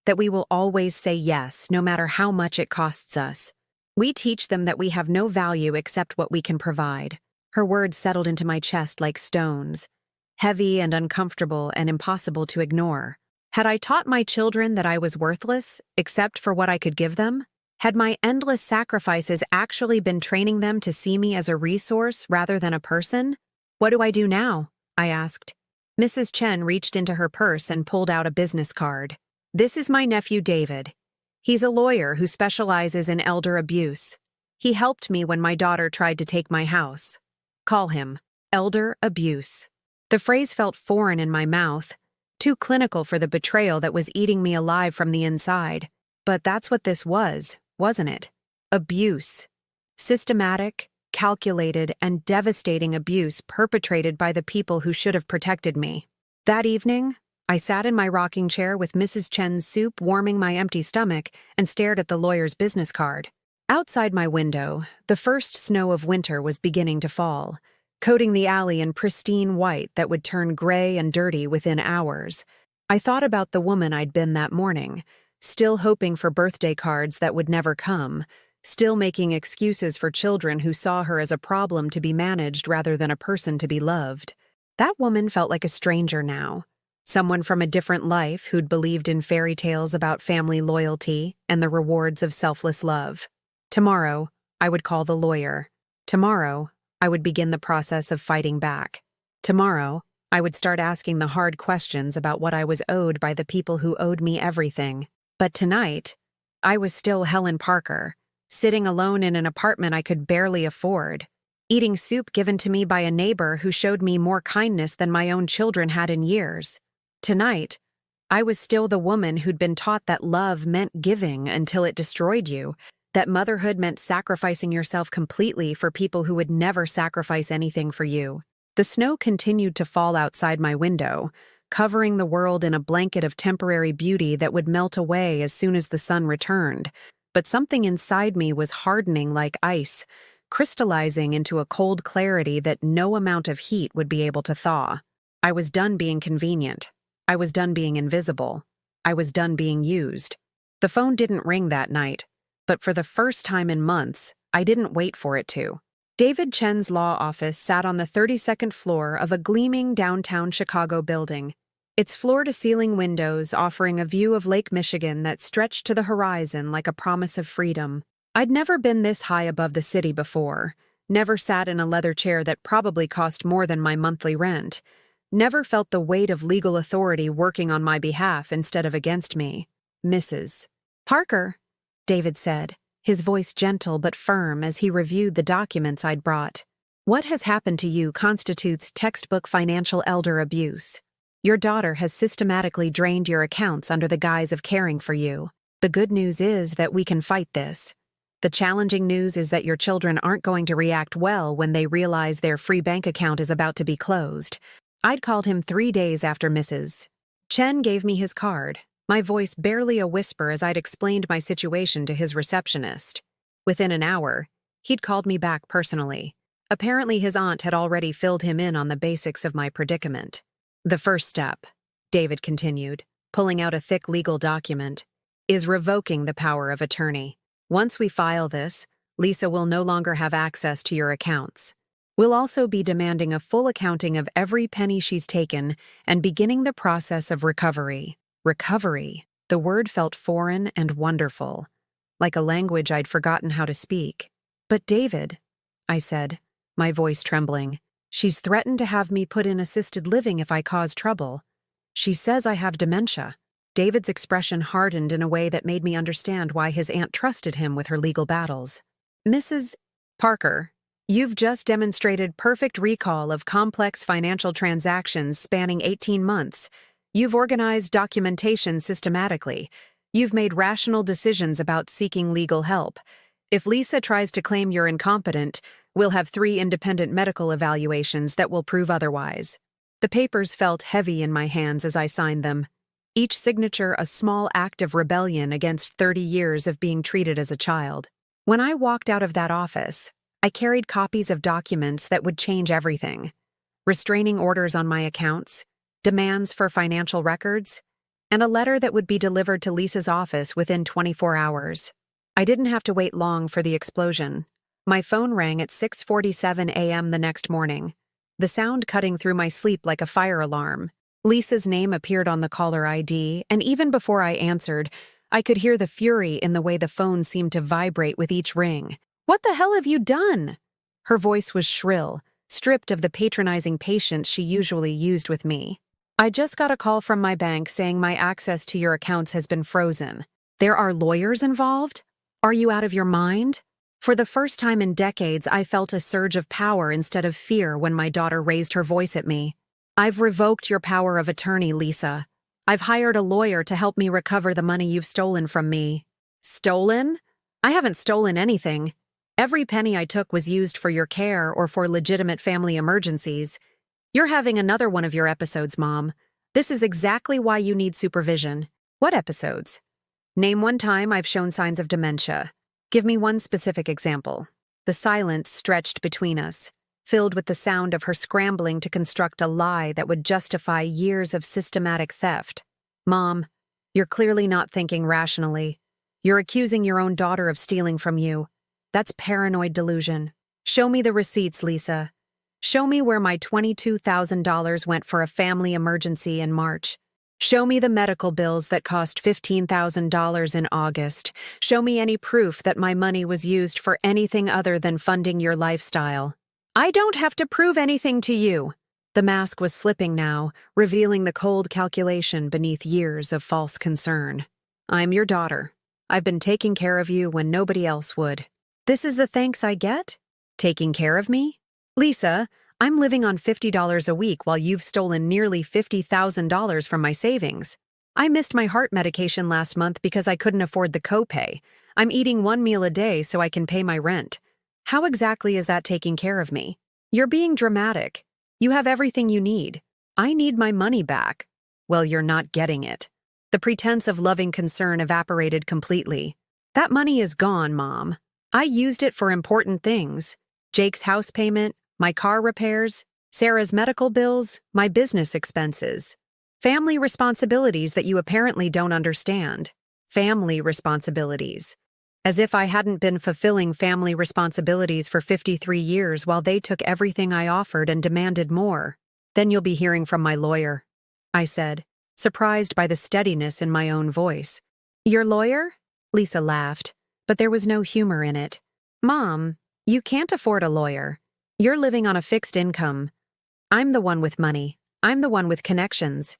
that we will always say yes no matter how much it costs us, we teach them that we have no value except what we can provide. Her words settled into my chest like stones, heavy and uncomfortable and impossible to ignore. Had I taught my children that I was worthless, except for what I could give them? Had my endless sacrifices actually been training them to see me as a resource rather than a person? What do I do now? I asked. Mrs. Chen reached into her purse and pulled out a business card. This is my nephew David. He's a lawyer who specializes in elder abuse. He helped me when my daughter tried to take my house. Call him elder abuse. The phrase felt foreign in my mouth, too clinical for the betrayal that was eating me alive from the inside. But that's what this was, wasn't it? Abuse. Systematic, calculated, and devastating abuse perpetrated by the people who should have protected me. That evening, I sat in my rocking chair with Mrs. Chen's soup warming my empty stomach and stared at the lawyer's business card. Outside my window, the first snow of winter was beginning to fall, coating the alley in pristine white that would turn gray and dirty within hours. I thought about the woman I'd been that morning, still hoping for birthday cards that would never come, still making excuses for children who saw her as a problem to be managed rather than a person to be loved. That woman felt like a stranger now, someone from a different life who'd believed in fairy tales about family loyalty and the rewards of selfless love. Tomorrow, I would call the lawyer. Tomorrow, I would begin the process of fighting back. Tomorrow, I would start asking the hard questions about what I was owed by the people who owed me everything. But tonight, I was still Helen Parker, sitting alone in an apartment I could barely afford, eating soup given to me by a neighbor who showed me more kindness than my own children had in years. Tonight, I was still the woman who'd been taught that love meant giving until it destroyed you, that motherhood meant sacrificing yourself completely for people who would never sacrifice anything for you. The snow continued to fall outside my window, covering the world in a blanket of temporary beauty that would melt away as soon as the sun returned. But something inside me was hardening like ice, crystallizing into a cold clarity that no amount of heat would be able to thaw. I was done being convenient. I was done being invisible. I was done being used. The phone didn't ring that night, but for the first time in months, I didn't wait for it to. David Chen's law office sat on the 32nd floor of a gleaming downtown Chicago building, its floor-to-ceiling windows offering a view of Lake Michigan that stretched to the horizon like a promise of freedom. I'd never been this high above the city before, never sat in a leather chair that probably cost more than my monthly rent, never felt the weight of legal authority working on my behalf instead of against me. Mrs. Parker, David said, his voice gentle but firm as he reviewed the documents I'd brought. What has happened to you constitutes textbook financial elder abuse. Your daughter has systematically drained your accounts under the guise of caring for you. The good news is that we can fight this. The challenging news is that your children aren't going to react well when they realize their free bank account is about to be closed. I'd called him 3 days after Mrs. Chen gave me his card, my voice barely a whisper as I'd explained my situation to his receptionist. Within an hour, he'd called me back personally. Apparently his aunt had already filled him in on the basics of my predicament. The first step, David continued, pulling out a thick legal document, is revoking the power of attorney. Once we file this, Lisa will no longer have access to your accounts. We'll also be demanding a full accounting of every penny she's taken and beginning the process of recovery. Recovery. The word felt foreign and wonderful, like a language I'd forgotten how to speak. But David, I said, my voice trembling, she's threatened to have me put in assisted living if I cause trouble. She says I have dementia. David's expression hardened in a way that made me understand why his aunt trusted him with her legal battles. Mrs. Parker, you've just demonstrated perfect recall of complex financial transactions spanning 18 months. You've organized documentation systematically. You've made rational decisions about seeking legal help. If Lisa tries to claim you're incompetent, we'll have 3 independent medical evaluations that will prove otherwise. The papers felt heavy in my hands as I signed them, each signature a small act of rebellion against 30 years of being treated as a child. When I walked out of that office, I carried copies of documents that would change everything. Restraining orders on my accounts, demands for financial records, and a letter that would be delivered to Lisa's office within 24 hours. I didn't have to wait long for the explosion. My phone rang at 6:47 a.m. the next morning, the sound cutting through my sleep like a fire alarm. Lisa's name appeared on the caller ID, and even before I answered, I could hear the fury in the way the phone seemed to vibrate with each ring. "What the hell have you done?" Her voice was shrill, stripped of the patronizing patience she usually used with me. "I just got a call from my bank saying my access to your accounts has been frozen. There are lawyers involved? Are you out of your mind?" For the first time in decades, I felt a surge of power instead of fear when my daughter raised her voice at me. "I've revoked your power of attorney, Lisa. I've hired a lawyer to help me recover the money you've stolen from me." "Stolen? I haven't stolen anything. Every penny I took was used for your care or for legitimate family emergencies. You're having another one of your episodes, Mom. This is exactly why you need supervision." "What episodes?" "Name one time I've shown signs of dementia. Give me one specific example." The silence stretched between us, filled with the sound of her scrambling to construct a lie that would justify years of systematic theft. "Mom, you're clearly not thinking rationally. You're accusing your own daughter of stealing from you. That's paranoid delusion. Show me the receipts, Lisa. Show me where my $22,000 went for a family emergency in March. Show me the medical bills that cost $15,000 in August. Show me any proof that my money was used for anything other than funding your lifestyle." "I don't have to prove anything to you." The mask was slipping now, revealing the cold calculation beneath years of false concern. "I'm your daughter. I've been taking care of you when nobody else would. This is the thanks I get? Taking care of me? Lisa, I'm living on $50 a week while you've stolen nearly $50,000 from my savings. I missed my heart medication last month because I couldn't afford the copay. I'm eating 1 meal a day so I can pay my rent. How exactly is that taking care of me? You're being dramatic. You have everything you need. I need my money back." "Well, you're not getting it." The pretense of loving concern evaporated completely. "That money is gone, Mom. I used it for important things. Jake's house payment, my car repairs, Sarah's medical bills, my business expenses. Family responsibilities that you apparently don't understand. Family responsibilities. As if I hadn't been fulfilling family responsibilities for 53 years while they took everything I offered and demanded more. Then you'll be hearing from my lawyer," I said, surprised by the steadiness in my own voice. "Your lawyer?" Lisa laughed, but there was no humor in it. "Mom, you can't afford a lawyer. You're living on a fixed income. I'm the one with money. I'm the one with connections.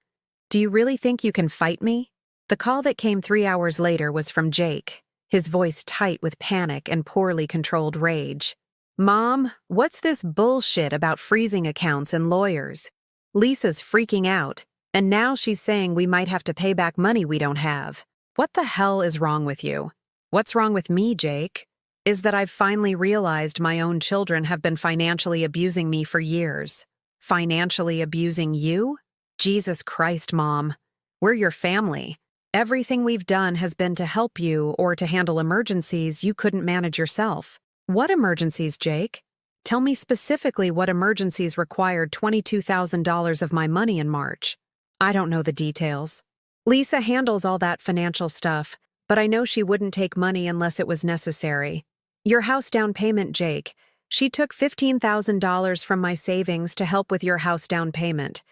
Do you really think you can fight me?" The call that came 3 hours later was from Jake, his voice tight with panic and poorly controlled rage. Mom, what's this bullshit about freezing accounts and lawyers? Lisa's freaking out, and now she's saying we might have to pay back money we don't have. What the hell is wrong with you? What's wrong with me, Jake? Is that I've finally realized my own children have been financially abusing me for years. Financially abusing you? Jesus Christ, Mom. We're your family. Everything we've done has been to help you or to handle emergencies you couldn't manage yourself. What emergencies, Jake? Tell me specifically what emergencies required $22,000 of my money in March. I don't know the details. Lisa handles all that financial stuff, but I know she wouldn't take money unless it was necessary. Your house down payment, Jake. She took $15,000 from my savings to help with your house down payment.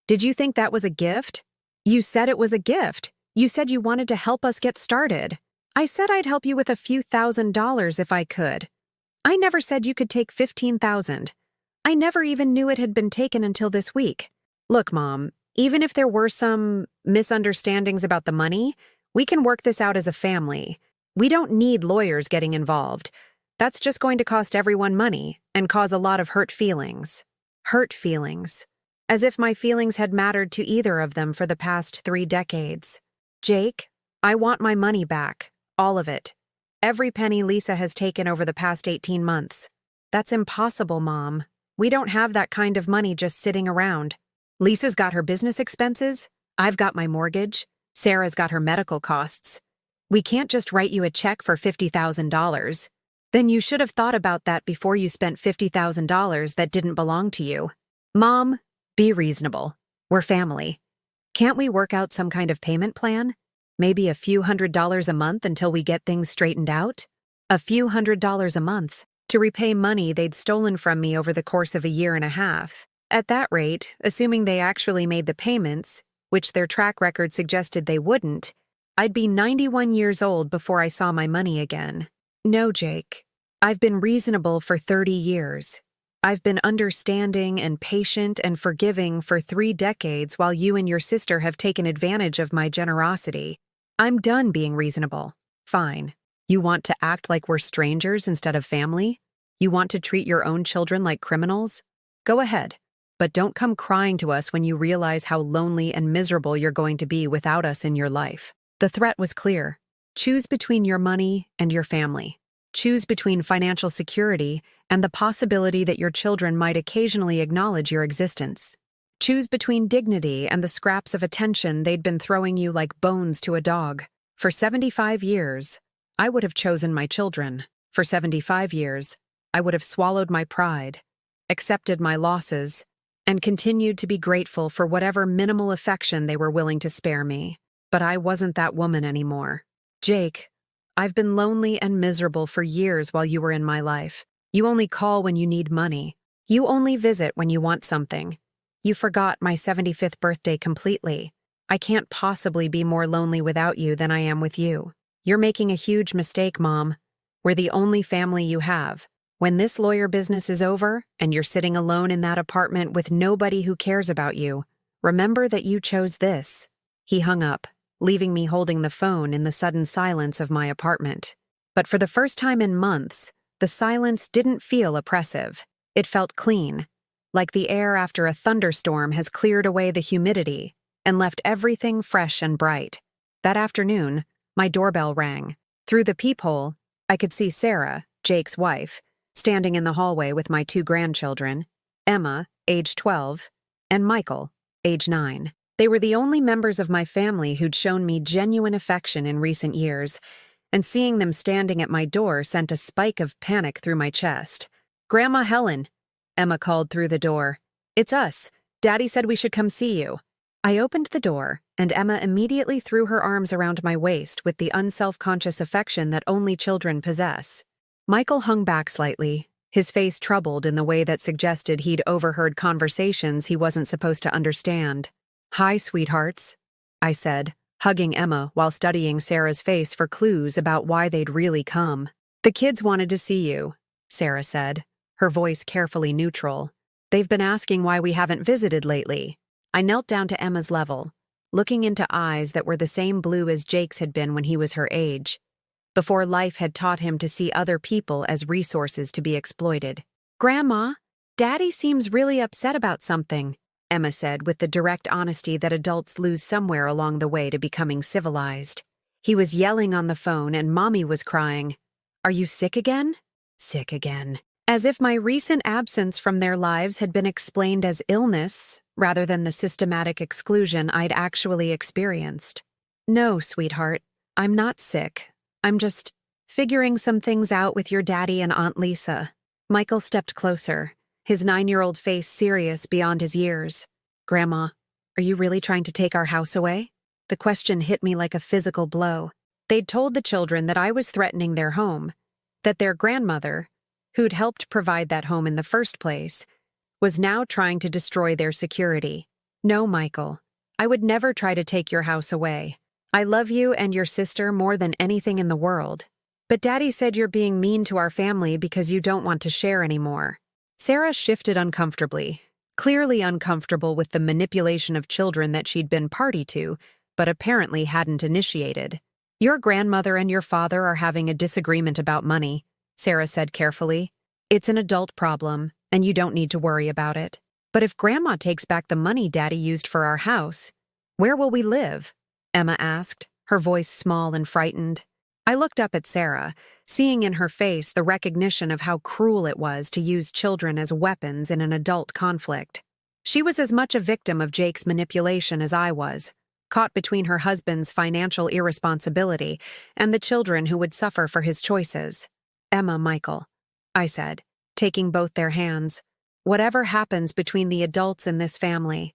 Did you think that was a gift? You said it was a gift. You said you wanted to help us get started. I said I'd help you with a few $1,000s if I could. I never said you could take $15,000. I never even knew it had been taken until this week. Look, Mom, even if there were some misunderstandings about the money, we can work this out as a family. We don't need lawyers getting involved. That's just going to cost everyone money and cause a lot of hurt feelings. Hurt feelings. As if my feelings had mattered to either of them for the past 3 decades. Jake, I want my money back. All of it. Every penny Lisa has taken over the past 18 months. That's impossible, Mom. We don't have that kind of money just sitting around. Lisa's got her business expenses. I've got my mortgage. Sarah's got her medical costs. We can't just write you a check for $50,000. Then you should have thought about that before you spent $50,000 that didn't belong to you. Mom, be reasonable. We're family. Can't we work out some kind of payment plan? Maybe a few $100s a month until we get things straightened out? A few $100s a month to repay money they'd stolen from me over the course of a year and a half. At that rate, assuming they actually made the payments, which their track record suggested they wouldn't, I'd be 91 years old before I saw my money again. No, Jake. I've been reasonable for 30 years. I've been understanding and patient and forgiving for 3 decades while you and your sister have taken advantage of my generosity. I'm done being reasonable. Fine. You want to act like we're strangers instead of family? You want to treat your own children like criminals? Go ahead. But don't come crying to us when you realize how lonely and miserable you're going to be without us in your life. The threat was clear. Choose between your money and your family. Choose between financial security and the possibility that your children might occasionally acknowledge your existence. Choose between dignity and the scraps of attention they'd been throwing you like bones to a dog. For 75 years, I would have chosen my children. For 75 years, I would have swallowed my pride, accepted my losses, and continued to be grateful for whatever minimal affection they were willing to spare me. But I wasn't that woman anymore. Jake, I've been lonely and miserable for years while you were in my life. You only call when you need money. You only visit when you want something. You forgot my 75th birthday completely. I can't possibly be more lonely without you than I am with you. You're making a huge mistake, Mom. We're the only family you have. When this lawyer business is over and you're sitting alone in that apartment with nobody who cares about you, remember that you chose this. He hung up, leaving me holding the phone in the sudden silence of my apartment. But for the first time in months, the silence didn't feel oppressive. It felt clean, like the air after a thunderstorm has cleared away the humidity and left everything fresh and bright. That afternoon, my doorbell rang. Through the peephole, I could see Sarah, Jake's wife, standing in the hallway with my 2 grandchildren, Emma, age 12, and Michael, age 9. They were the only members of my family who'd shown me genuine affection in recent years, and seeing them standing at my door sent a spike of panic through my chest. "Grandma Helen," Emma called through the door. "It's us. Daddy said we should come see you." I opened the door, and Emma immediately threw her arms around my waist with the unself-conscious affection that only children possess. Michael hung back slightly, his face troubled in the way that suggested he'd overheard conversations he wasn't supposed to understand. "Hi, sweethearts," I said, hugging Emma while studying Sarah's face for clues about why they'd really come. "The kids wanted to see you," Sarah said, her voice carefully neutral. "They've been asking why we haven't visited lately." I knelt down to Emma's level, looking into eyes that were the same blue as Jake's had been when he was her age. before life had taught him to see other people as resources to be exploited. "Grandma, Daddy seems really upset about something," Emma said with the direct honesty that adults lose somewhere along the way to becoming civilized. "He was yelling on the phone and Mommy was crying. Are you sick again?" Sick again. As if my recent absence from their lives had been explained as illness, rather than the systematic exclusion I'd actually experienced. "No, sweetheart, I'm not sick. I'm just figuring some things out with your daddy and Aunt Lisa." Michael stepped closer, his 9-year-old face serious beyond his years. "Grandma, are you really trying to take our house away?" The question hit me like a physical blow. They'd told the children that I was threatening their home, that their grandmother, who'd helped provide that home in the first place, was now trying to destroy their security. "No, Michael, I would never try to take your house away. I love you and your sister more than anything in the world. But Daddy said you're being mean to our family because you don't want to share anymore." Sarah shifted uncomfortably, clearly uncomfortable with the manipulation of children that she'd been party to, but apparently hadn't initiated. "Your grandmother and your father are having a disagreement about money," Sarah said carefully. "It's an adult problem, and you don't need to worry about it. But if Grandma takes back the money Daddy used for our house, where will we live?" Emma asked, her voice small and frightened. I looked up at Sarah, seeing in her face the recognition of how cruel it was to use children as weapons in an adult conflict. She was as much a victim of Jake's manipulation as I was, caught between her husband's financial irresponsibility and the children who would suffer for his choices. "Emma, Michael," I said, taking both their hands, "whatever happens between the adults in this family,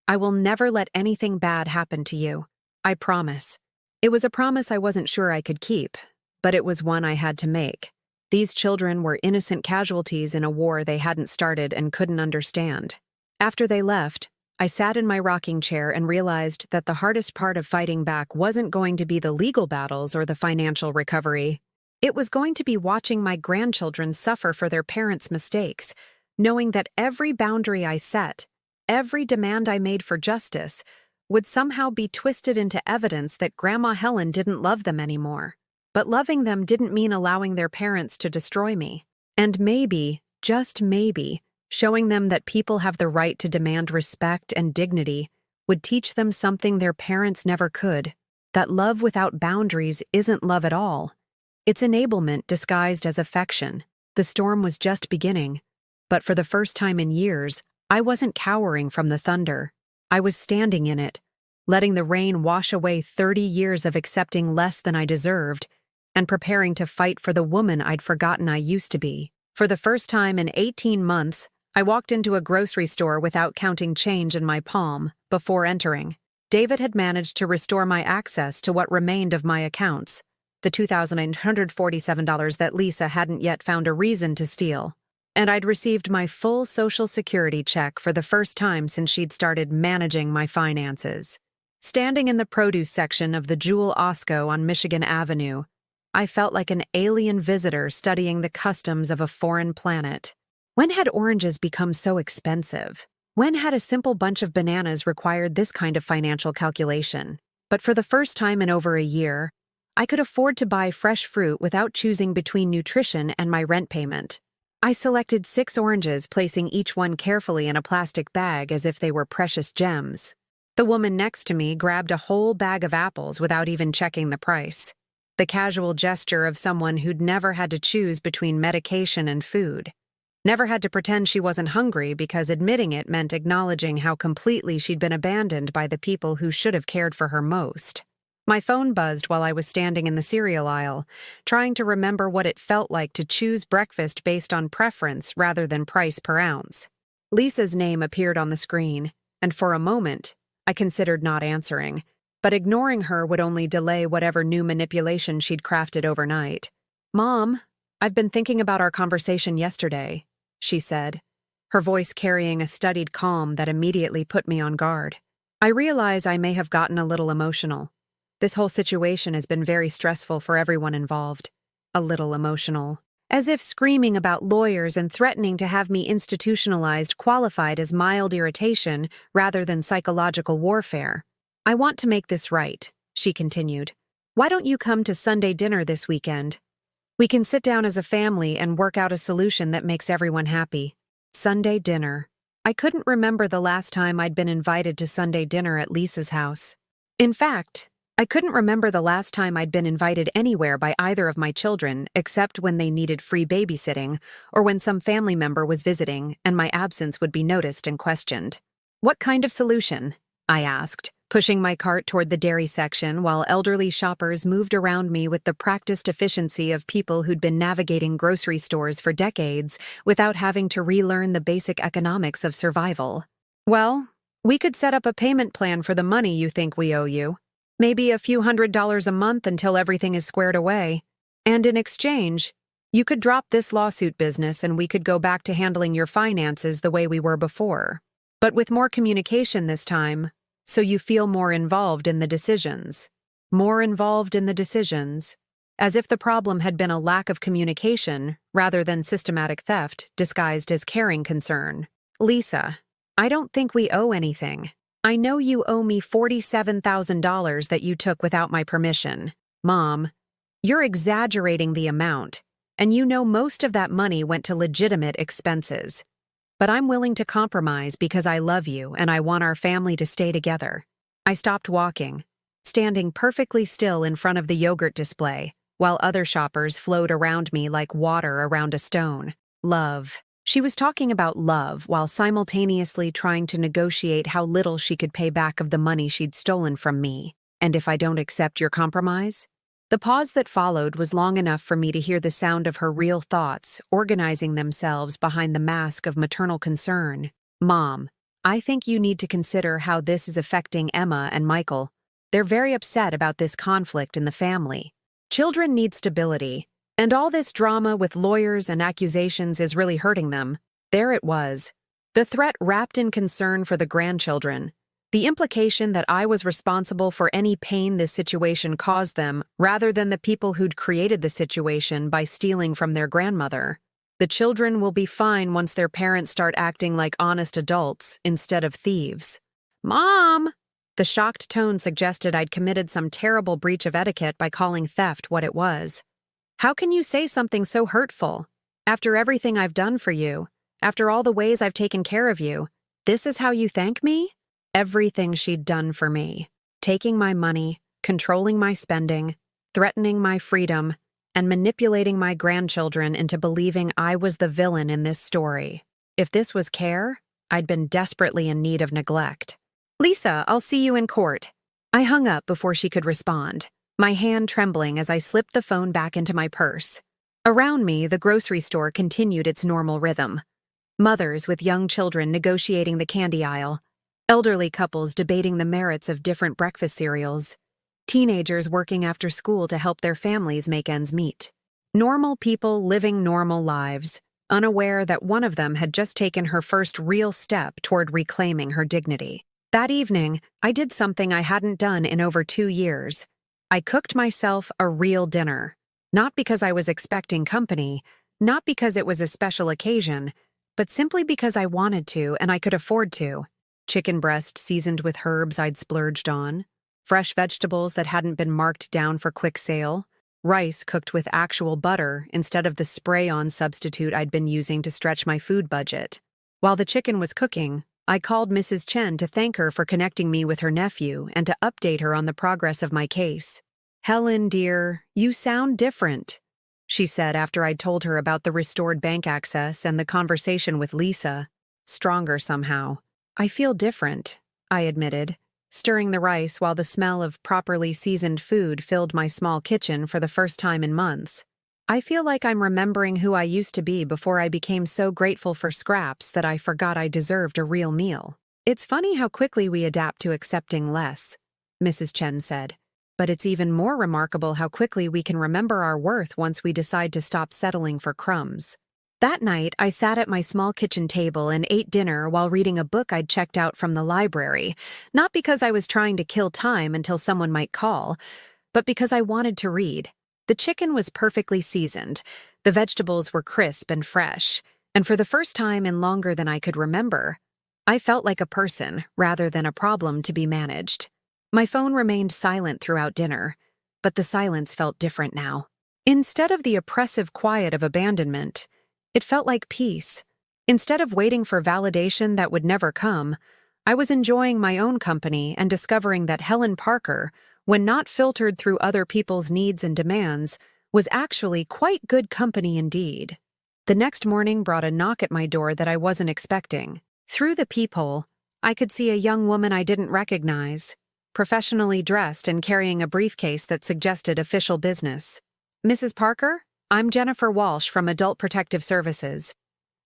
I will never let anything bad happen to you. I promise." It was a promise I wasn't sure I could keep, but it was one I had to make. These children were innocent casualties in a war they hadn't started and couldn't understand. After they left, I sat in my rocking chair and realized that the hardest part of fighting back wasn't going to be the legal battles or the financial recovery. It was going to be watching my grandchildren suffer for their parents' mistakes, knowing that every boundary I set, every demand I made for justice, would somehow be twisted into evidence that Grandma Helen didn't love them anymore. But loving them didn't mean allowing their parents to destroy me. And maybe, just maybe, showing them that people have the right to demand respect and dignity would teach them something their parents never could, that love without boundaries isn't love at all. It's enablement disguised as affection. The storm was just beginning, but for the first time in years, I wasn't cowering from the thunder. I was standing in it, letting the rain wash away 30 years of accepting less than I deserved, and preparing to fight for the woman I'd forgotten I used to be. For the first time in 18 months, I walked into a grocery store without counting change in my palm before entering. David had managed to restore my access to what remained of my accounts, the $2,947 that Lisa hadn't yet found a reason to steal. And I'd received my full Social Security check for the first time since she'd started managing my finances. Standing in the produce section of the Jewel Osco on Michigan Avenue, I felt like an alien visitor studying the customs of a foreign planet. When had oranges become so expensive? When had a simple bunch of bananas required this kind of financial calculation? But for the first time in over a year, I could afford to buy fresh fruit without choosing between nutrition and my rent payment. I selected 6 oranges, placing each one carefully in a plastic bag as if they were precious gems. The woman next to me grabbed a whole bag of apples without even checking the price. The casual gesture of someone who'd never had to choose between medication and food. Never had to pretend she wasn't hungry because admitting it meant acknowledging how completely she'd been abandoned by the people who should have cared for her most. My phone buzzed while I was standing in the cereal aisle, trying to remember what it felt like to choose breakfast based on preference rather than price per ounce. Lisa's name appeared on the screen, and for a moment, I considered not answering, but ignoring her would only delay whatever new manipulation she'd crafted overnight. "Mom, I've been thinking about our conversation yesterday," she said, her voice carrying a studied calm that immediately put me on guard. I realize I may have gotten a little emotional. This whole situation has been very stressful for everyone involved. A little emotional. As if screaming about lawyers and threatening to have me institutionalized qualified as mild irritation rather than psychological warfare. "I want to make this right," she continued. Why don't you come to Sunday dinner this weekend? We can sit down as a family and work out a solution that makes everyone happy. Sunday dinner. I couldn't remember the last time I'd been invited to Sunday dinner at Lisa's house. In fact, I couldn't remember the last time I'd been invited anywhere by either of my children except when they needed free babysitting or when some family member was visiting and my absence would be noticed and questioned. What kind of solution? I asked, pushing my cart toward the dairy section while elderly shoppers moved around me with the practiced efficiency of people who'd been navigating grocery stores for decades without having to relearn the basic economics of survival. Well, we could set up a payment plan for the money you think we owe you. Maybe a few $100s a month until everything is squared away. And in exchange, you could drop this lawsuit business and we could go back to handling your finances the way we were before. But with more communication this time, so you feel more involved in the decisions. More involved in the decisions. As if the problem had been a lack of communication rather than systematic theft disguised as caring concern. Lisa, I don't think we owe anything. I know you owe me $47,000 that you took without my permission. Mom, you're exaggerating the amount, and you know most of that money went to legitimate expenses. But I'm willing to compromise because I love you and I want our family to stay together. I stopped walking, standing perfectly still in front of the yogurt display, while other shoppers flowed around me like water around a stone. Love. She was talking about love while simultaneously trying to negotiate how little she could pay back of the money she'd stolen from me. And if I don't accept your compromise? The pause that followed was long enough for me to hear the sound of her real thoughts organizing themselves behind the mask of maternal concern. Mom, I think you need to consider how this is affecting Emma and Michael. They're very upset about this conflict in the family. Children need stability, and all this drama with lawyers and accusations is really hurting them. There it was. The threat wrapped in concern for the grandchildren. The implication that I was responsible for any pain this situation caused them, rather than the people who'd created the situation by stealing from their grandmother. The children will be fine once their parents start acting like honest adults instead of thieves. Mom! The shocked tone suggested I'd committed some terrible breach of etiquette by calling theft what it was. How can you say something so hurtful? After everything I've done for you, after all the ways I've taken care of you, this is how you thank me? Everything she'd done for me, taking my money, controlling my spending, threatening my freedom, and manipulating my grandchildren into believing I was the villain in this story. If this was care, I'd been desperately in need of neglect. Lisa, I'll see you in court. I hung up before she could respond, my hand trembling as I slipped the phone back into my purse. Around me, the grocery store continued its normal rhythm. Mothers with young children negotiating the candy aisle. Elderly couples debating the merits of different breakfast cereals. Teenagers working after school to help their families make ends meet. Normal people living normal lives, unaware that one of them had just taken her first real step toward reclaiming her dignity. That evening, I did something I hadn't done in over 2 years. I cooked myself a real dinner. Not because I was expecting company, not because it was a special occasion, but simply because I wanted to and I could afford to. Chicken breast seasoned with herbs I'd splurged on, fresh vegetables that hadn't been marked down for quick sale, rice cooked with actual butter instead of the spray-on substitute I'd been using to stretch my food budget. While the chicken was cooking, I called Mrs. Chen to thank her for connecting me with her nephew and to update her on the progress of my case. Helen, dear, you sound different, she said after I'd told her about the restored bank access and the conversation with Lisa. Stronger somehow. I feel different, I admitted, stirring the rice while the smell of properly seasoned food filled my small kitchen for the first time in months. I feel like I'm remembering who I used to be before I became so grateful for scraps that I forgot I deserved a real meal. It's funny how quickly we adapt to accepting less, Mrs. Chen said. But it's even more remarkable how quickly we can remember our worth once we decide to stop settling for crumbs. That night, I sat at my small kitchen table and ate dinner while reading a book I'd checked out from the library, not because I was trying to kill time until someone might call, but because I wanted to read. The chicken was perfectly seasoned, the vegetables were crisp and fresh, and for the first time in longer than I could remember, I felt like a person rather than a problem to be managed. My phone remained silent throughout dinner. but the silence felt different now. Instead of the oppressive quiet of abandonment, it felt like peace. Instead of waiting for validation that would never come, I was enjoying my own company and discovering that Helen Parker, when not filtered through other people's needs and demands, was actually quite good company indeed. The next morning brought a knock at my door that I wasn't expecting. Through the peephole, I could see a young woman I didn't recognize, professionally dressed and carrying a briefcase that suggested official business. "Mrs. Parker, I'm Jennifer Walsh from Adult Protective Services.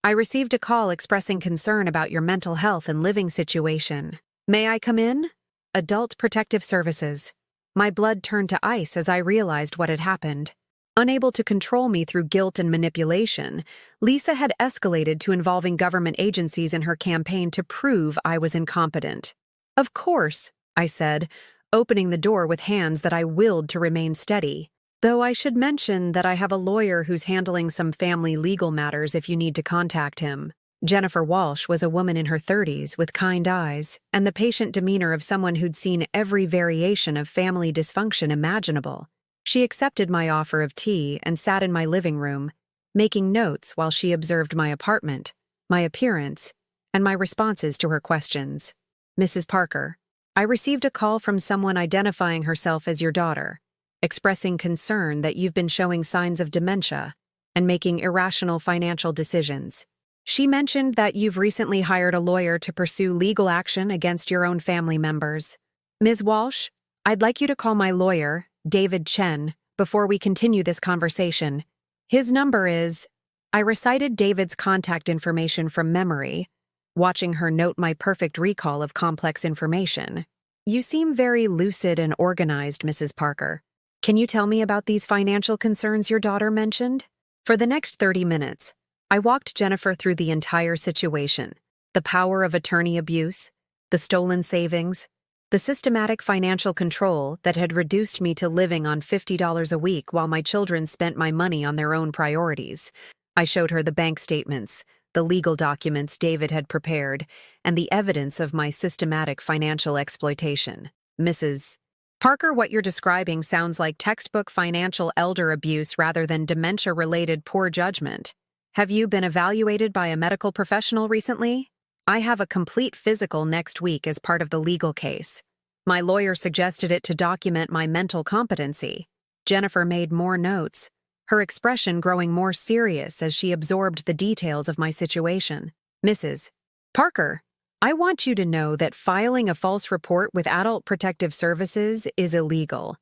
I received a call expressing concern about your mental health and living situation. May I come in?" Adult Protective Services. My blood turned to ice as I realized what had happened. Unable to control me through guilt and manipulation, Lisa had escalated to involving government agencies in her campaign to prove I was incompetent. "Of course," I said, opening the door with hands that I willed to remain steady. "Though I should mention that I have a lawyer who's handling some family legal matters if you need to contact him." Jennifer Walsh was a woman in her 30s with kind eyes and the patient demeanor of someone who'd seen every variation of family dysfunction imaginable. She accepted my offer of tea and sat in my living room, making notes while she observed my apartment, my appearance, and my responses to her questions. "Mrs. Parker, I received a call from someone identifying herself as your daughter, expressing concern that you've been showing signs of dementia and making irrational financial decisions. She mentioned that you've recently hired a lawyer to pursue legal action against your own family members. Ms. Walsh, I'd like you to call my lawyer, David Chen, before we continue this conversation. His number is—" I recited David's contact information from memory, watching her note my perfect recall of complex information. "You seem very lucid and organized, Mrs. Parker. Can you tell me about these financial concerns your daughter mentioned?" For the next 30 minutes, I walked Jennifer through the entire situation: the power of attorney abuse, the stolen savings, the systematic financial control that had reduced me to living on $50 a week while my children spent my money on their own priorities. I showed her the bank statements, the legal documents David had prepared, and the evidence of my systematic financial exploitation. "Mrs. Parker, what you're describing sounds like textbook financial elder abuse rather than dementia-related poor judgment. Have you been evaluated by a medical professional recently? I have a complete physical next week as part of the legal case. My lawyer suggested it to document my mental competency." Jennifer made more notes, her expression growing more serious as she absorbed the details of my situation. "Mrs. Parker, I want you to know that filing a false report with Adult Protective Services is illegal.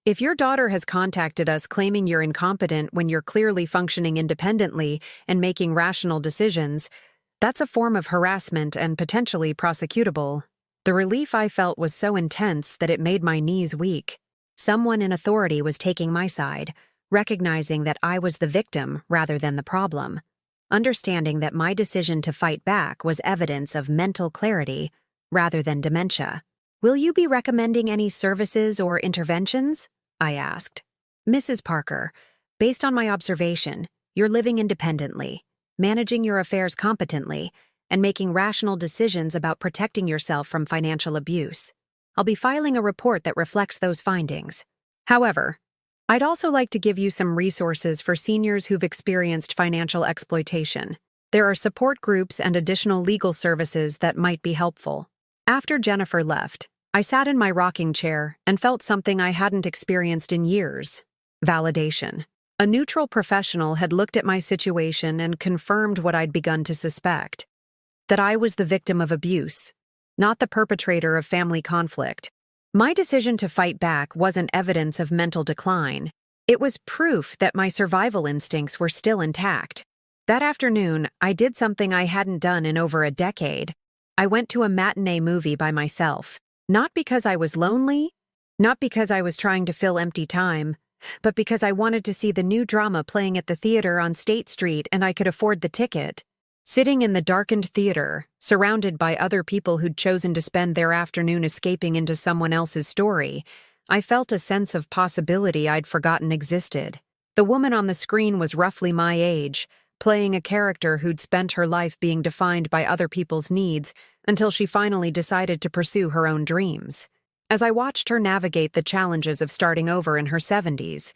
If your daughter has contacted us claiming you're incompetent when you're clearly functioning independently and making rational decisions, that's a form of harassment and potentially prosecutable." The relief I felt was so intense that it made my knees weak. Someone in authority was taking my side, recognizing that I was the victim rather than the problem, understanding that my decision to fight back was evidence of mental clarity rather than dementia. "Will you be recommending any services or interventions?" I asked. "Mrs. Parker, based on my observation, you're living independently, managing your affairs competently, and making rational decisions about protecting yourself from financial abuse. I'll be filing a report that reflects those findings. However, I'd also like to give you some resources for seniors who've experienced financial exploitation. There are support groups and additional legal services that might be helpful." After Jennifer left, I sat in my rocking chair and felt something I hadn't experienced in years: validation. A neutral professional had looked at my situation and confirmed what I'd begun to suspect: that I was the victim of abuse, not the perpetrator of family conflict. My decision to fight back wasn't evidence of mental decline. It was proof that my survival instincts were still intact. That afternoon, I did something I hadn't done in over a decade. I went to a matinee movie by myself. Not because I was lonely, not because I was trying to fill empty time, but because I wanted to see the new drama playing at the theater on State Street and I could afford the ticket. Sitting in the darkened theater, surrounded by other people who'd chosen to spend their afternoon escaping into someone else's story, I felt a sense of possibility I'd forgotten existed. The woman on the screen was roughly my age, playing a character who'd spent her life being defined by other people's needs until she finally decided to pursue her own dreams. As I watched her navigate the challenges of starting over in her 70s,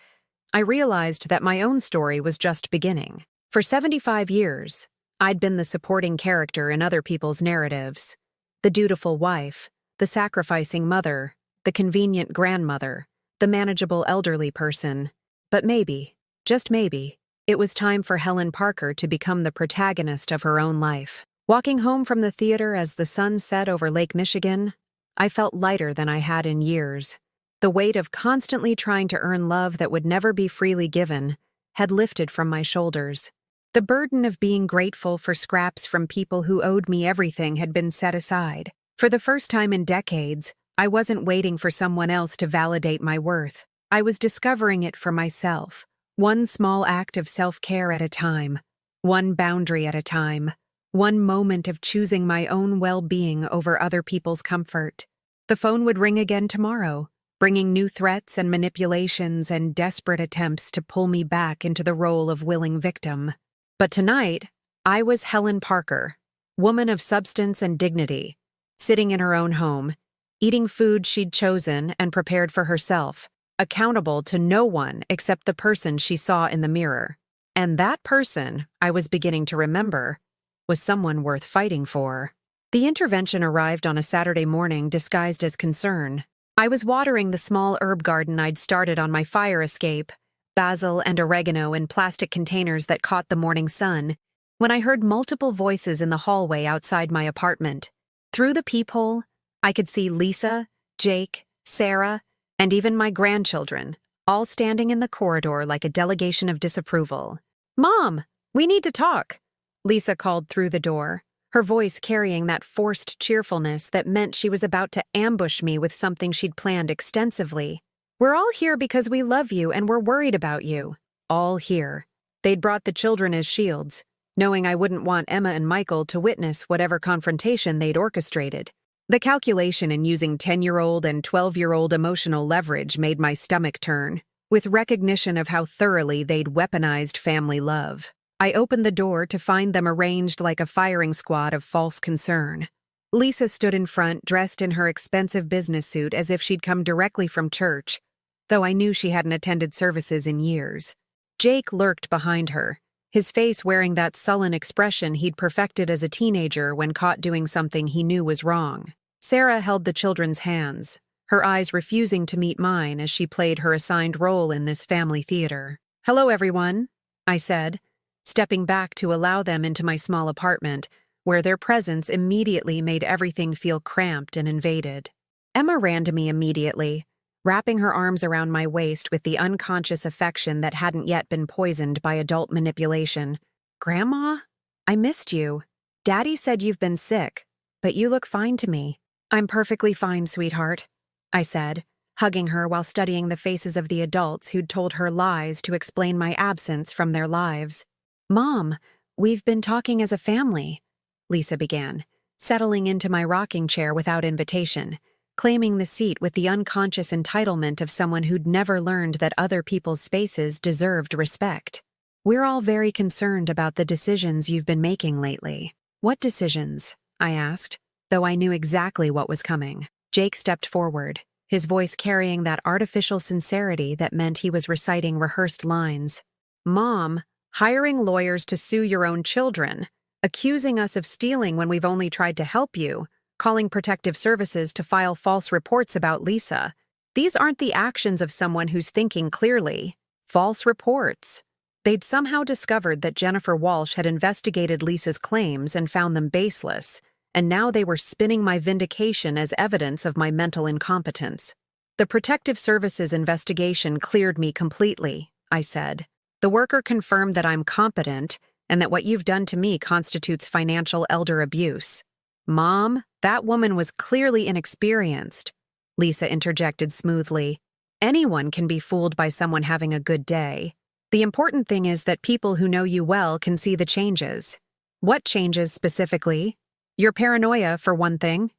I realized that my own story was just beginning. For 75 years, I'd been the supporting character in other people's narratives. The dutiful wife, the sacrificing mother, the convenient grandmother, the manageable elderly person. But maybe, just maybe, it was time for Helen Parker to become the protagonist of her own life. Walking home from the theater as the sun set over Lake Michigan, I felt lighter than I had in years. The weight of constantly trying to earn love that would never be freely given had lifted from my shoulders. The burden of being grateful for scraps from people who owed me everything had been set aside. For the first time in decades, I wasn't waiting for someone else to validate my worth. I was discovering it for myself, one small act of self-care at a time, one boundary at a time, one moment of choosing my own well-being over other people's comfort. The phone would ring again tomorrow, bringing new threats and manipulations and desperate attempts to pull me back into the role of willing victim. But tonight, I was Helen Parker, woman of substance and dignity, sitting in her own home, eating food she'd chosen and prepared for herself, accountable to no one except the person she saw in the mirror. And that person, I was beginning to remember, was someone worth fighting for. The intervention arrived on a Saturday morning disguised as concern. I was watering the small herb garden I'd started on my fire escape, basil and oregano in plastic containers that caught the morning sun, when I heard multiple voices in the hallway outside my apartment. Through the peephole, I could see Lisa, Jake, Sarah, and even my grandchildren, all standing in the corridor like a delegation of disapproval. "Mom, we need to talk," Lisa called through the door, her voice carrying that forced cheerfulness that meant she was about to ambush me with something she'd planned extensively. "We're all here because we love you and we're worried about you." All here. They'd brought the children as shields, knowing I wouldn't want Emma and Michael to witness whatever confrontation they'd orchestrated. The calculation in using 10-year-old and 12-year-old emotional leverage made my stomach turn, with recognition of how thoroughly they'd weaponized family love. I opened the door to find them arranged like a firing squad of false concern. Lisa stood in front, dressed in her expensive business suit as if she'd come directly from church, though I knew she hadn't attended services in years. Jake lurked behind her, his face wearing that sullen expression he'd perfected as a teenager when caught doing something he knew was wrong. Sarah held the children's hands, her eyes refusing to meet mine as she played her assigned role in this family theater. "Hello, everyone," I said, stepping back to allow them into my small apartment, where their presence immediately made everything feel cramped and invaded. Emma ran to me immediately, wrapping her arms around my waist with the unconscious affection that hadn't yet been poisoned by adult manipulation. "Grandma, I missed you. Daddy said you've been sick, but you look fine to me." "I'm perfectly fine, sweetheart," I said, hugging her while studying the faces of the adults who'd told her lies to explain my absence from their lives. "Mom, we've been talking as a family," Lisa began, settling into my rocking chair without invitation, claiming the seat with the unconscious entitlement of someone who'd never learned that other people's spaces deserved respect. "We're all very concerned about the decisions you've been making lately." "What decisions?" I asked, though I knew exactly what was coming. Jake stepped forward, his voice carrying that artificial sincerity that meant he was reciting rehearsed lines. "Mom, hiring lawyers to sue your own children, accusing us of stealing when we've only tried to help you, calling protective services to file false reports about Lisa. These aren't the actions of someone who's thinking clearly. False reports." They'd somehow discovered that Jennifer Walsh had investigated Lisa's claims and found them baseless, and now they were spinning my vindication as evidence of my mental incompetence. "The Protective Services investigation cleared me completely," I said. "The worker confirmed that I'm competent and that what you've done to me constitutes financial elder abuse." "Mom, that woman was clearly inexperienced," Lisa interjected smoothly. "Anyone can be fooled by someone having a good day. The important thing is that people who know you well can see the changes." "What changes specifically?" "Your paranoia, for one thing,"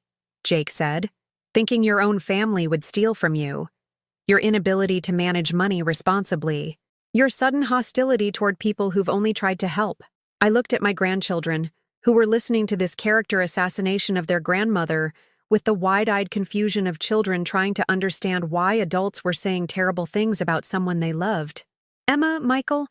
Jake said. "Thinking your own family would steal from you. Your inability to manage money responsibly. Your sudden hostility toward people who've only tried to help." I looked at my grandchildren, who were listening to this character assassination of their grandmother with the wide-eyed confusion of children trying to understand why adults were saying terrible things about someone they loved. "Emma, Michael,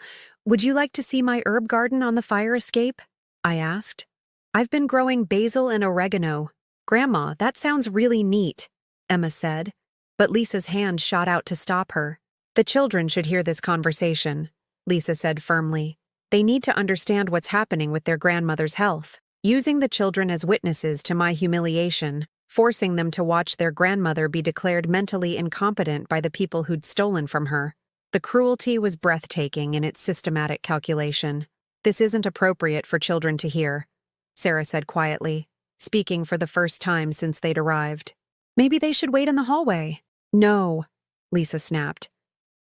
would you like to see my herb garden on the fire escape?" I asked. "I've been growing basil and oregano." "Grandma, that sounds really neat," Emma said, but Lisa's hand shot out to stop her. "The children should hear this conversation," Lisa said firmly. "They need to understand what's happening with their grandmother's health." Using the children as witnesses to my humiliation, forcing them to watch their grandmother be declared mentally incompetent by the people who'd stolen from her. The cruelty was breathtaking in its systematic calculation. "This isn't appropriate for children to hear," Sarah said quietly, speaking for the first time since they'd arrived. "Maybe they should wait in the hallway." "No," Lisa snapped.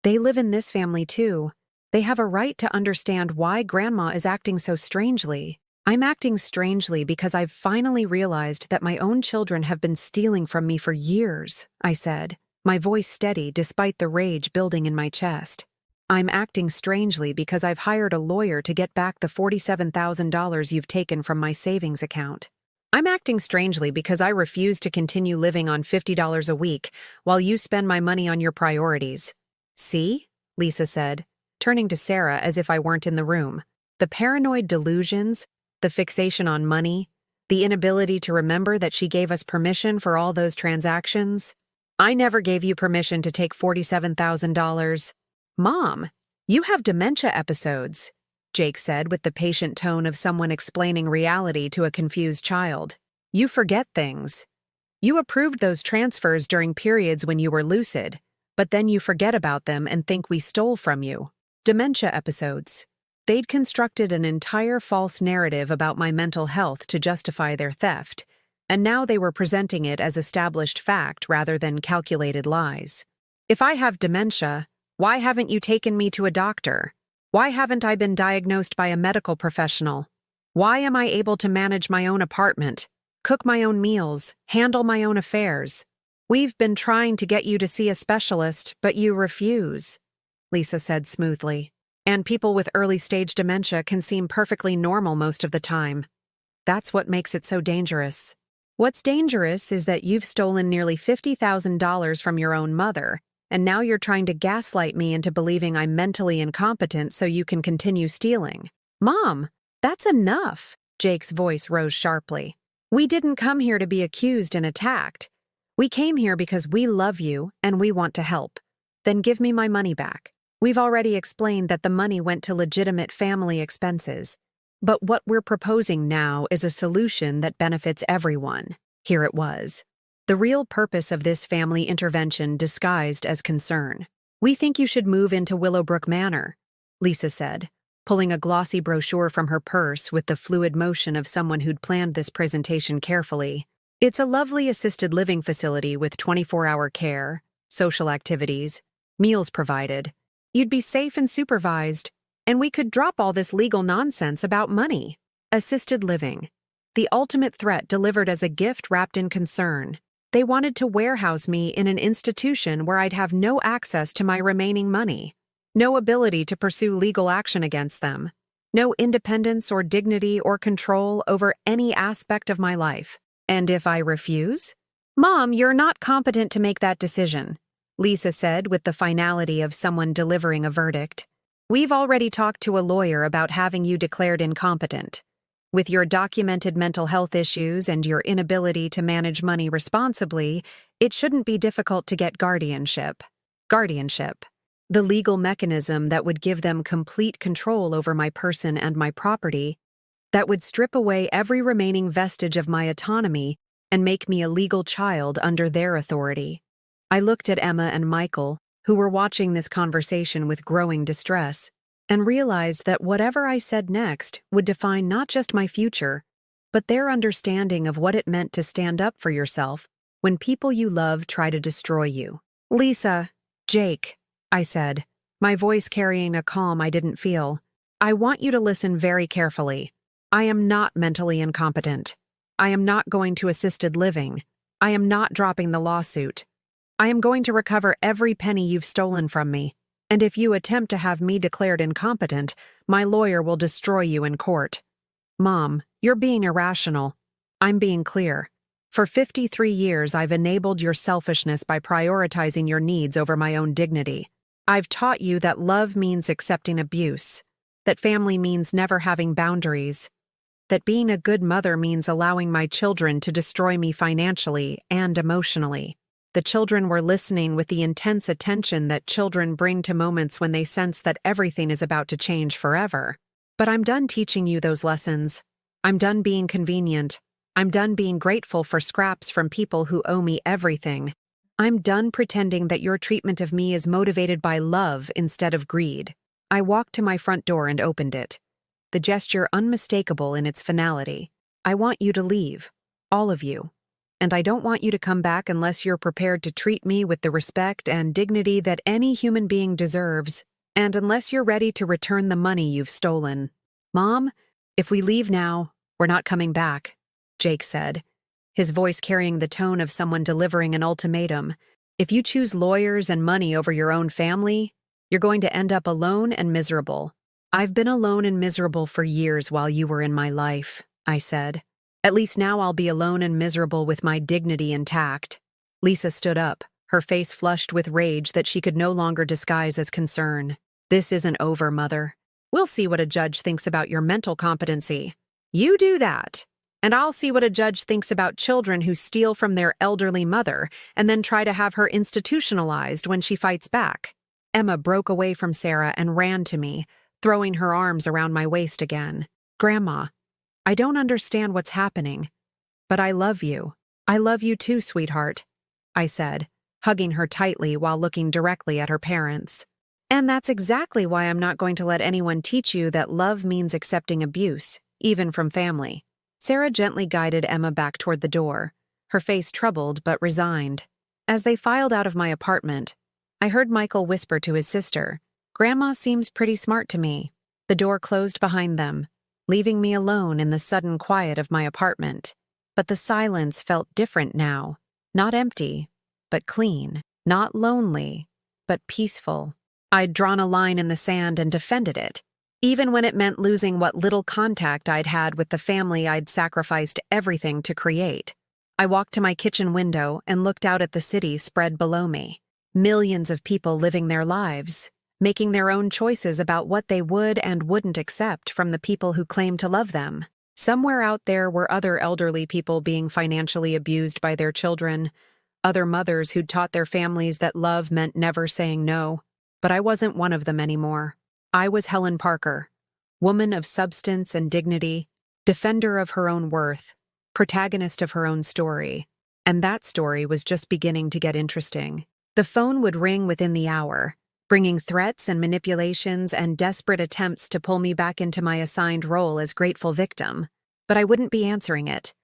"They live in this family too. They have a right to understand why Grandma is acting so strangely." "I'm acting strangely because I've finally realized that my own children have been stealing from me for years," I said, my voice steady despite the rage building in my chest. "I'm acting strangely because I've hired a lawyer to get back the $47,000 you've taken from my savings account. I'm acting strangely because I refuse to continue living on $50 a week while you spend my money on your priorities." "See?" Lisa said, turning to Sarah as if I weren't in the room. "The paranoid delusions, the fixation on money, the inability to remember that she gave us permission for all those transactions. I never gave you permission to take $47,000. "Mom, you have dementia episodes," Jake said with the patient tone of someone explaining reality to a confused child. "You forget things. You approved those transfers during periods when you were lucid, but then you forget about them and think we stole from you." Dementia episodes. They'd constructed an entire false narrative about my mental health to justify their theft, and now they were presenting it as established fact rather than calculated lies. "If I have dementia, why haven't you taken me to a doctor? Why haven't I been diagnosed by a medical professional? Why am I able to manage my own apartment, cook my own meals, handle my own affairs? We've been trying to get you to see a specialist, but you refuse," Lisa said smoothly. "And people with early-stage dementia can seem perfectly normal most of the time. That's what makes it so dangerous. What's dangerous is that you've stolen nearly $50,000 from your own mother, and now you're trying to gaslight me into believing I'm mentally incompetent so you can continue stealing." "Mom, that's enough," Jake's voice rose sharply. "We didn't come here to be accused and attacked. We came here because we love you and we want to help. Then give me my money back. We've already explained that the money went to legitimate family expenses. But what we're proposing now is a solution that benefits everyone." Here it was. The real purpose of this family intervention disguised as concern. "We think you should move into Willowbrook Manor," Lisa said, pulling a glossy brochure from her purse with the fluid motion of someone who'd planned this presentation carefully. "It's a lovely assisted living facility with 24-hour care, social activities, meals provided. You'd be safe and supervised, and we could drop all this legal nonsense about money." Assisted living. The ultimate threat delivered as a gift wrapped in concern. They wanted to warehouse me in an institution where I'd have no access to my remaining money, no ability to pursue legal action against them, no independence or dignity or control over any aspect of my life. And if I refuse? "Mom, you're not competent to make that decision," Lisa said with the finality of someone delivering a verdict. "We've already talked to a lawyer about having you declared incompetent. With your documented mental health issues and your inability to manage money responsibly, it shouldn't be difficult to get guardianship." Guardianship. The legal mechanism that would give them complete control over my person and my property, that would strip away every remaining vestige of my autonomy and make me a legal child under their authority. I looked at Emma and Michael, who were watching this conversation with growing distress, and realized that whatever I said next would define not just my future, but their understanding of what it meant to stand up for yourself when people you love try to destroy you. "Lisa, Jake," I said, my voice carrying a calm I didn't feel, "I want you to listen very carefully. I am not mentally incompetent. I am not going to assisted living. I am not dropping the lawsuit. I am going to recover every penny you've stolen from me, and if you attempt to have me declared incompetent, my lawyer will destroy you in court." "Mom, you're being irrational. I'm being clear. For 53 years, I've enabled your selfishness by prioritizing your needs over my own dignity. I've taught you that love means accepting abuse, that family means never having boundaries, that being a good mother means allowing my children to destroy me financially and emotionally. The children were listening with the intense attention that children bring to moments when they sense that everything is about to change forever. But I'm done teaching you those lessons. I'm done being convenient. I'm done being grateful for scraps from people who owe me everything. I'm done pretending that your treatment of me is motivated by love instead of greed. I walked to my front door and opened it, the gesture unmistakable in its finality. I want you to leave, all of you. And I don't want you to come back unless you're prepared to treat me with the respect and dignity that any human being deserves, and unless you're ready to return the money you've stolen. Mom, if we leave now, we're not coming back, Jake said, his voice carrying the tone of someone delivering an ultimatum. If you choose lawyers and money over your own family, you're going to end up alone and miserable. I've been alone and miserable for years while you were in my life, I said. At least now I'll be alone and miserable with my dignity intact. Lisa stood up, her face flushed with rage that she could no longer disguise as concern. This isn't over, Mother. We'll see what a judge thinks about your mental competency. You do that, and I'll see what a judge thinks about children who steal from their elderly mother and then try to have her institutionalized when she fights back. Emma broke away from Sarah and ran to me, throwing her arms around my waist again. Grandma, I don't understand what's happening, but I love you. I love you too, sweetheart, I said, hugging her tightly while looking directly at her parents. And that's exactly why I'm not going to let anyone teach you that love means accepting abuse, even from family. Sarah gently guided Emma back toward the door, her face troubled but resigned. As they filed out of my apartment, I heard Michael whisper to his sister, "Grandma seems pretty smart to me." The door closed behind them, leaving me alone in the sudden quiet of my apartment. But the silence felt different now. Not empty, but clean. Not lonely, but peaceful. I'd drawn a line in the sand and defended it, even when it meant losing what little contact I'd had with the family I'd sacrificed everything to create. I walked to my kitchen window and looked out at the city spread below me. Millions of people living their lives, making their own choices about what they would and wouldn't accept from the people who claim to love them. Somewhere out there were other elderly people being financially abused by their children, other mothers who'd taught their families that love meant never saying no. But I wasn't one of them anymore. I was Helen Parker, woman of substance and dignity, defender of her own worth, protagonist of her own story. And that story was just beginning to get interesting. The phone would ring within the hour, bringing threats and manipulations and desperate attempts to pull me back into my assigned role as grateful victim. But I wouldn't be answering it.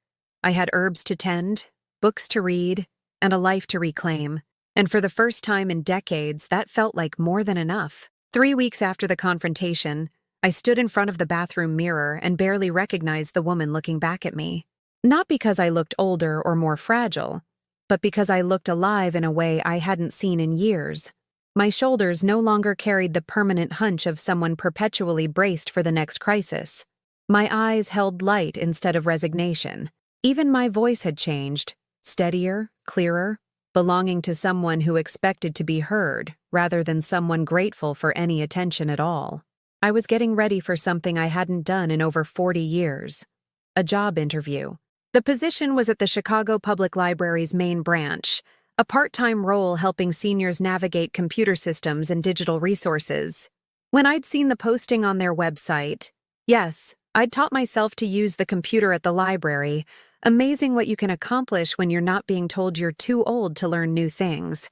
I had herbs to tend, books to read, and a life to reclaim. And for the first time in decades, that felt like more than enough. 3 weeks after the confrontation, I stood in front of the bathroom mirror and barely recognized the woman looking back at me. Not because I looked older or more fragile, but because I looked alive in a way I hadn't seen in years. My shoulders no longer carried the permanent hunch of someone perpetually braced for the next crisis. My eyes held light instead of resignation. Even my voice had changed, steadier, clearer, belonging to someone who expected to be heard rather than someone grateful for any attention at all. I was getting ready for something I hadn't done in over 40 years. A job interview. The position was at the Chicago Public Library's main branch, a part-time role helping seniors navigate computer systems and digital resources. When I'd seen the posting on their website, yes, I'd taught myself to use the computer at the library. Amazing what you can accomplish when you're not being told you're too old to learn new things.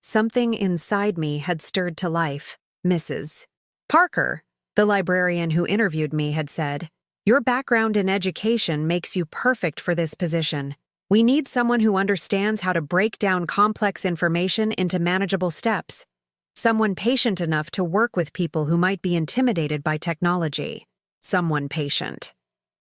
Something inside me had stirred to life. Mrs. Parker, the librarian who interviewed me, had said, "Your background in education makes you perfect for this position. We need someone who understands how to break down complex information into manageable steps. Someone patient enough to work with people who might be intimidated by technology. Someone patient."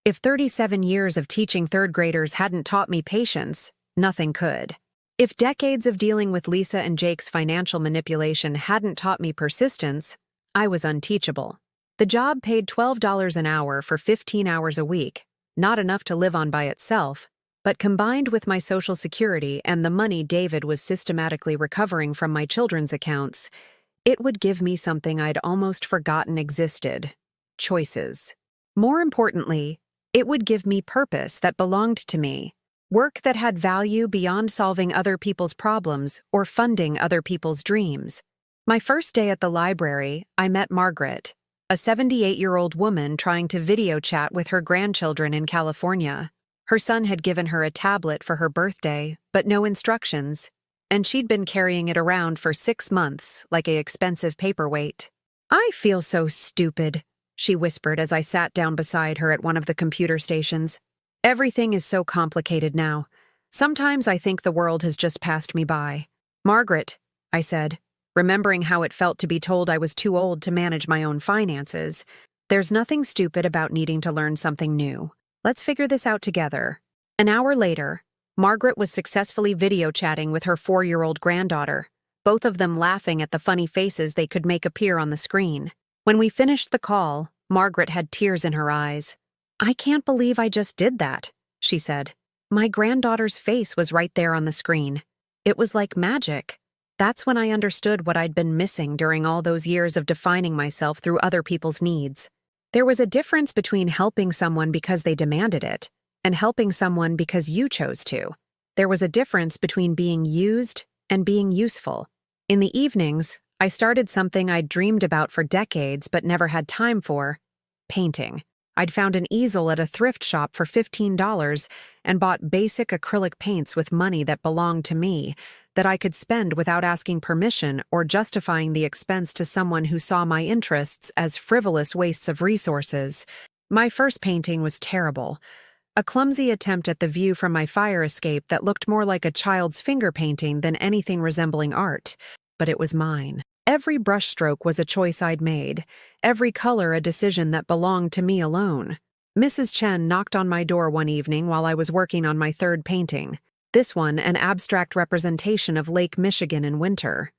If 37 years of teaching third graders hadn't taught me patience, nothing could. If decades of dealing with Lisa and Jake's financial manipulation hadn't taught me persistence, I was unteachable. The job paid $12 an hour for 15 hours a week, not enough to live on by itself, But combined with my Social Security and the money David was systematically recovering from my children's accounts, it would give me something I'd almost forgotten existed: choices. More importantly, it would give me purpose that belonged to me, work that had value beyond solving other people's problems or funding other people's dreams. My first day at the library, I met Margaret, a 78-year-old woman trying to video chat with her grandchildren in California. Her son had given her a tablet for her birthday, but no instructions, and she'd been carrying it around for 6 months like an expensive paperweight. "I feel so stupid," she whispered as I sat down beside her at one of the computer stations. "Everything is so complicated now. Sometimes I think the world has just passed me by." "Margaret," I said, remembering how it felt to be told I was too old to manage my own finances, "there's nothing stupid about needing to learn something new. Let's figure this out together." An hour later, Margaret was successfully video chatting with her 4-year-old granddaughter, both of them laughing at the funny faces they could make appear on the screen. When we finished the call, Margaret had tears in her eyes. "I can't believe I just did that," she said. My granddaughter's face was right there on the screen. It was like magic. That's when I understood what I'd been missing during all those years of defining myself through other people's needs. There was a difference between helping someone because they demanded it and helping someone because you chose to. There was a difference between being used and being useful. In the evenings, I started something I'd dreamed about for decades but never had time for: painting. I'd found an easel at a thrift shop for $15 and bought basic acrylic paints with money that belonged to me, that I could spend without asking permission or justifying the expense to someone who saw my interests as frivolous wastes of resources. My first painting was terrible. A clumsy attempt at the view from my fire escape that looked more like a child's finger painting than anything resembling art. But it was mine. Every brushstroke was a choice I'd made, every color a decision that belonged to me alone. Mrs. Chen knocked on my door one evening while I was working on my third painting. This one, an abstract representation of Lake Michigan in winter.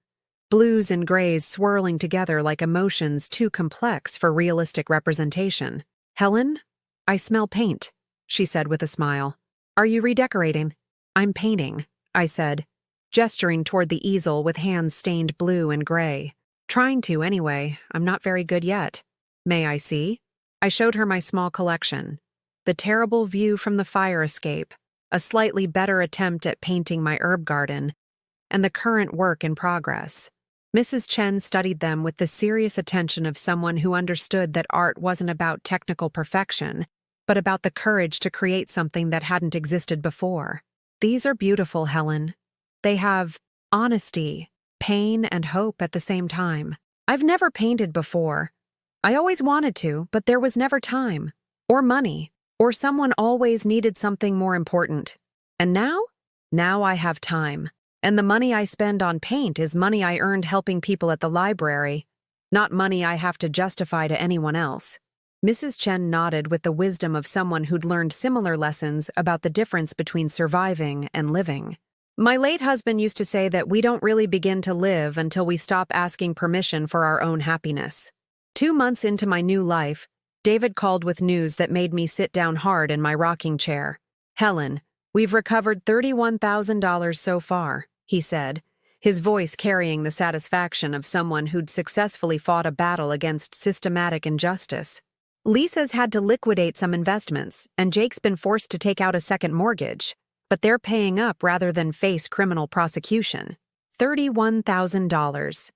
Blues and grays swirling together like emotions too complex for realistic representation. "Helen, I smell paint," she said with a smile. "Are you redecorating?" "I'm painting," I said, gesturing toward the easel with hands stained blue and gray. "Trying to, anyway. I'm not very good yet." "May I see?" I showed her my small collection. The terrible view from the fire escape, a slightly better attempt at painting my herb garden, and the current work in progress. Mrs. Chen studied them with the serious attention of someone who understood that art wasn't about technical perfection, but about the courage to create something that hadn't existed before. "These are beautiful, Helen. They have honesty, pain, and hope at the same time. I've never painted before. I always wanted to, but there was never time, or money, or someone always needed something more important. And now? Now I have time. And the money I spend on paint is money I earned helping people at the library, not money I have to justify to anyone else." Mrs. Chen nodded with the wisdom of someone who'd learned similar lessons about the difference between surviving and living. "My late husband used to say that we don't really begin to live until we stop asking permission for our own happiness." 2 months into my new life, David called with news that made me sit down hard in my rocking chair. "Helen, we've recovered $31,000 so far," he said, his voice carrying the satisfaction of someone who'd successfully fought a battle against systematic injustice. "Lisa's had to liquidate some investments, and Jake's been forced to take out a second mortgage, but they're paying up rather than face criminal prosecution. $31,000.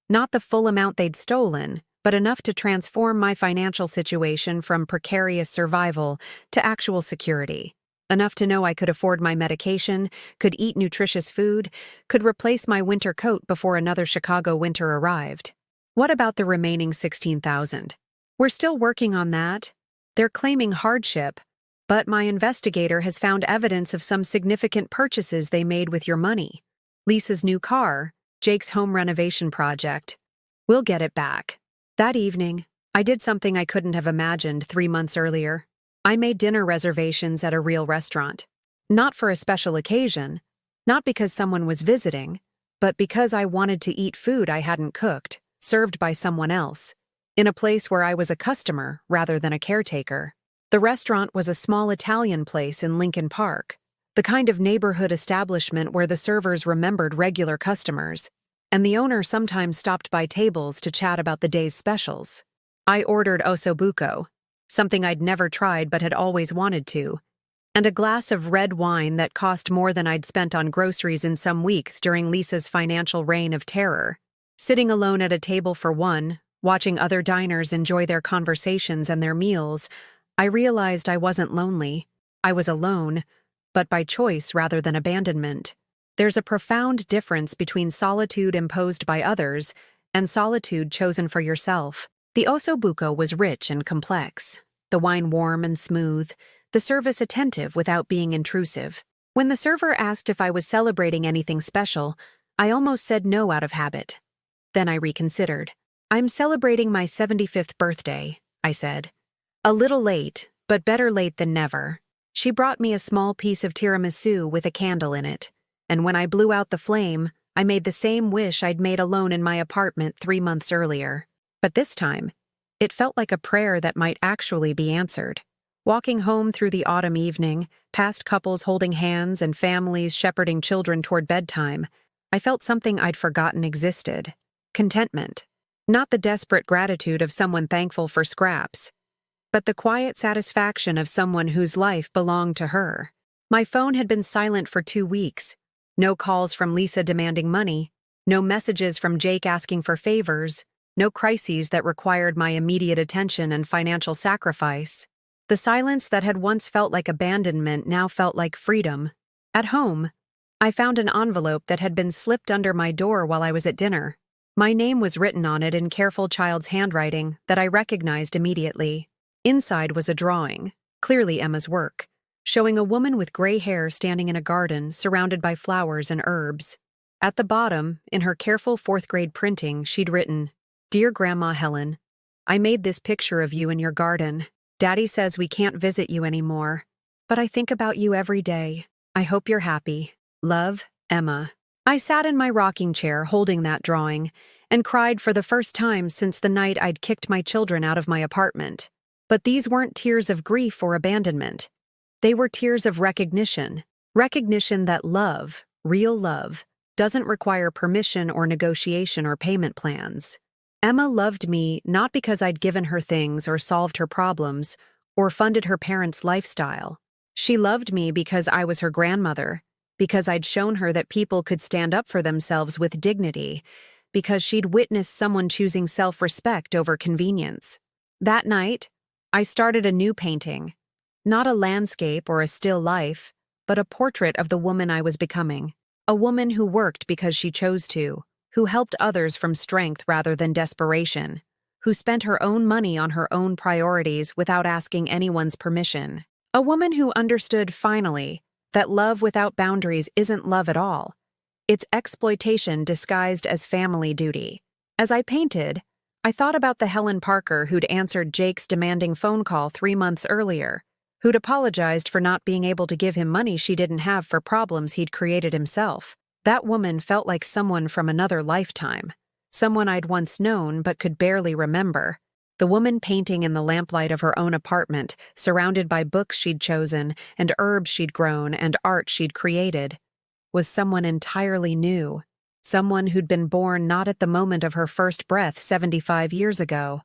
Not the full amount they'd stolen, but enough to transform my financial situation from precarious survival to actual security. Enough to know I could afford my medication, could eat nutritious food, could replace my winter coat before another Chicago winter arrived. What about the remaining $16,000? We're still working on that. They're claiming hardship, but my investigator has found evidence of some significant purchases they made with your money. Lisa's new car, Jake's home renovation project. We'll get it back." That evening, I did something I couldn't have imagined 3 months earlier. I made dinner reservations at a real restaurant. Not for a special occasion, not because someone was visiting, but because I wanted to eat food I hadn't cooked, served by someone else, in a place where I was a customer rather than a caretaker. The restaurant was a small Italian place in Lincoln Park, The kind of neighborhood establishment where the servers remembered regular customers, and the owner sometimes stopped by tables to chat about the day's specials. I ordered ossobuco, something I'd never tried but had always wanted to, and a glass of red wine that cost more than I'd spent on groceries in some weeks during Lisa's financial reign of terror. Sitting alone at a table for one, watching other diners enjoy their conversations and their meals, I realized I wasn't lonely. I was alone, but by choice rather than abandonment. There's a profound difference between solitude imposed by others and solitude chosen for yourself. The ossobuco was rich and complex, the wine warm and smooth, the service attentive without being intrusive. When the server asked if I was celebrating anything special, I almost said no out of habit. Then I reconsidered. "I'm celebrating my 75th birthday," I said. "A little late, but better late than never." She brought me a small piece of tiramisu with a candle in it, and when I blew out the flame, I made the same wish I'd made alone in my apartment 3 months earlier. But this time, it felt like a prayer that might actually be answered. Walking home through the autumn evening, past couples holding hands and families shepherding children toward bedtime, I felt something I'd forgotten existed. Contentment. Not the desperate gratitude of someone thankful for scraps, but the quiet satisfaction of someone whose life belonged to her. My phone had been silent for 2 weeks. No calls from Lisa demanding money, no messages from Jake asking for favors, no crises that required my immediate attention and financial sacrifice. The silence that had once felt like abandonment now felt like freedom. At home, I found an envelope that had been slipped under my door while I was at dinner. My name was written on it in careful child's handwriting that I recognized immediately. Inside was a drawing, clearly Emma's work, showing a woman with gray hair standing in a garden surrounded by flowers and herbs. At the bottom, in her careful 4th-grade printing, she'd written, "Dear Grandma Helen, I made this picture of you in your garden. Daddy says we can't visit you anymore, but I think about you every day. I hope you're happy. Love, Emma." I sat in my rocking chair holding that drawing and cried for the first time since the night I'd kicked my children out of my apartment. But these weren't tears of grief or abandonment. They were tears of recognition that love, real love, doesn't require permission or negotiation or payment plans. Emma loved me not because I'd given her things or solved her problems or funded her parents' lifestyle. She loved me because I was her grandmother, because I'd shown her that people could stand up for themselves with dignity, because she'd witnessed someone choosing self-respect over convenience. That night, I started a new painting. Not a landscape or a still life, but a portrait of the woman I was becoming. A woman who worked because she chose to, who helped others from strength rather than desperation, who spent her own money on her own priorities without asking anyone's permission. A woman who understood finally that love without boundaries isn't love at all. It's exploitation disguised as family duty. As I painted, I thought about the Helen Parker who'd answered Jake's demanding phone call 3 months earlier, who'd apologized for not being able to give him money she didn't have for problems he'd created himself. That woman felt like someone from another lifetime, someone I'd once known but could barely remember. The woman painting in the lamplight of her own apartment, surrounded by books she'd chosen and herbs she'd grown and art she'd created, was someone entirely new, someone who'd been born not at the moment of her first breath 75 years ago,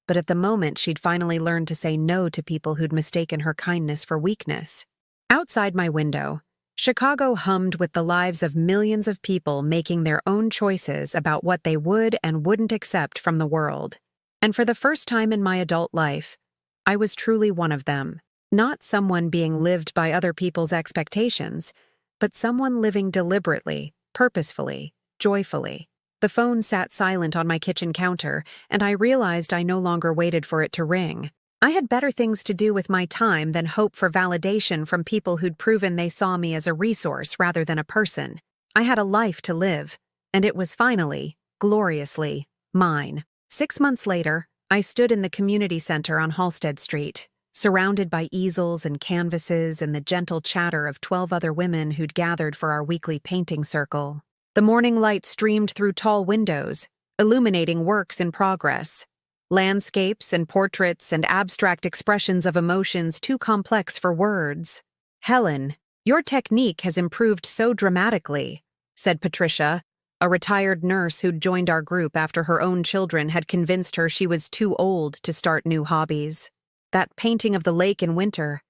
but at the moment she'd finally learned to say no to people who'd mistaken her kindness for weakness. Outside my window, Chicago hummed with the lives of millions of people making their own choices about what they would and wouldn't accept from the world. And for the first time in my adult life, I was truly one of them. Not someone being lived by other people's expectations, but someone living deliberately, purposefully, joyfully. The phone sat silent on my kitchen counter, and I realized I no longer waited for it to ring. I had better things to do with my time than hope for validation from people who'd proven they saw me as a resource rather than a person. I had a life to live, and it was finally, gloriously, mine. 6 months later, I stood in the community center on Halsted Street, surrounded by easels and canvases and the gentle chatter of 12 other women who'd gathered for our weekly painting circle. The morning light streamed through tall windows, illuminating works in progress. Landscapes and portraits and abstract expressions of emotions too complex for words. "Helen, "Your technique has improved so dramatically," said Patricia, a retired nurse who'd joined our group after her own children had convinced her she was too old to start new hobbies. "That painting of the lake in winter,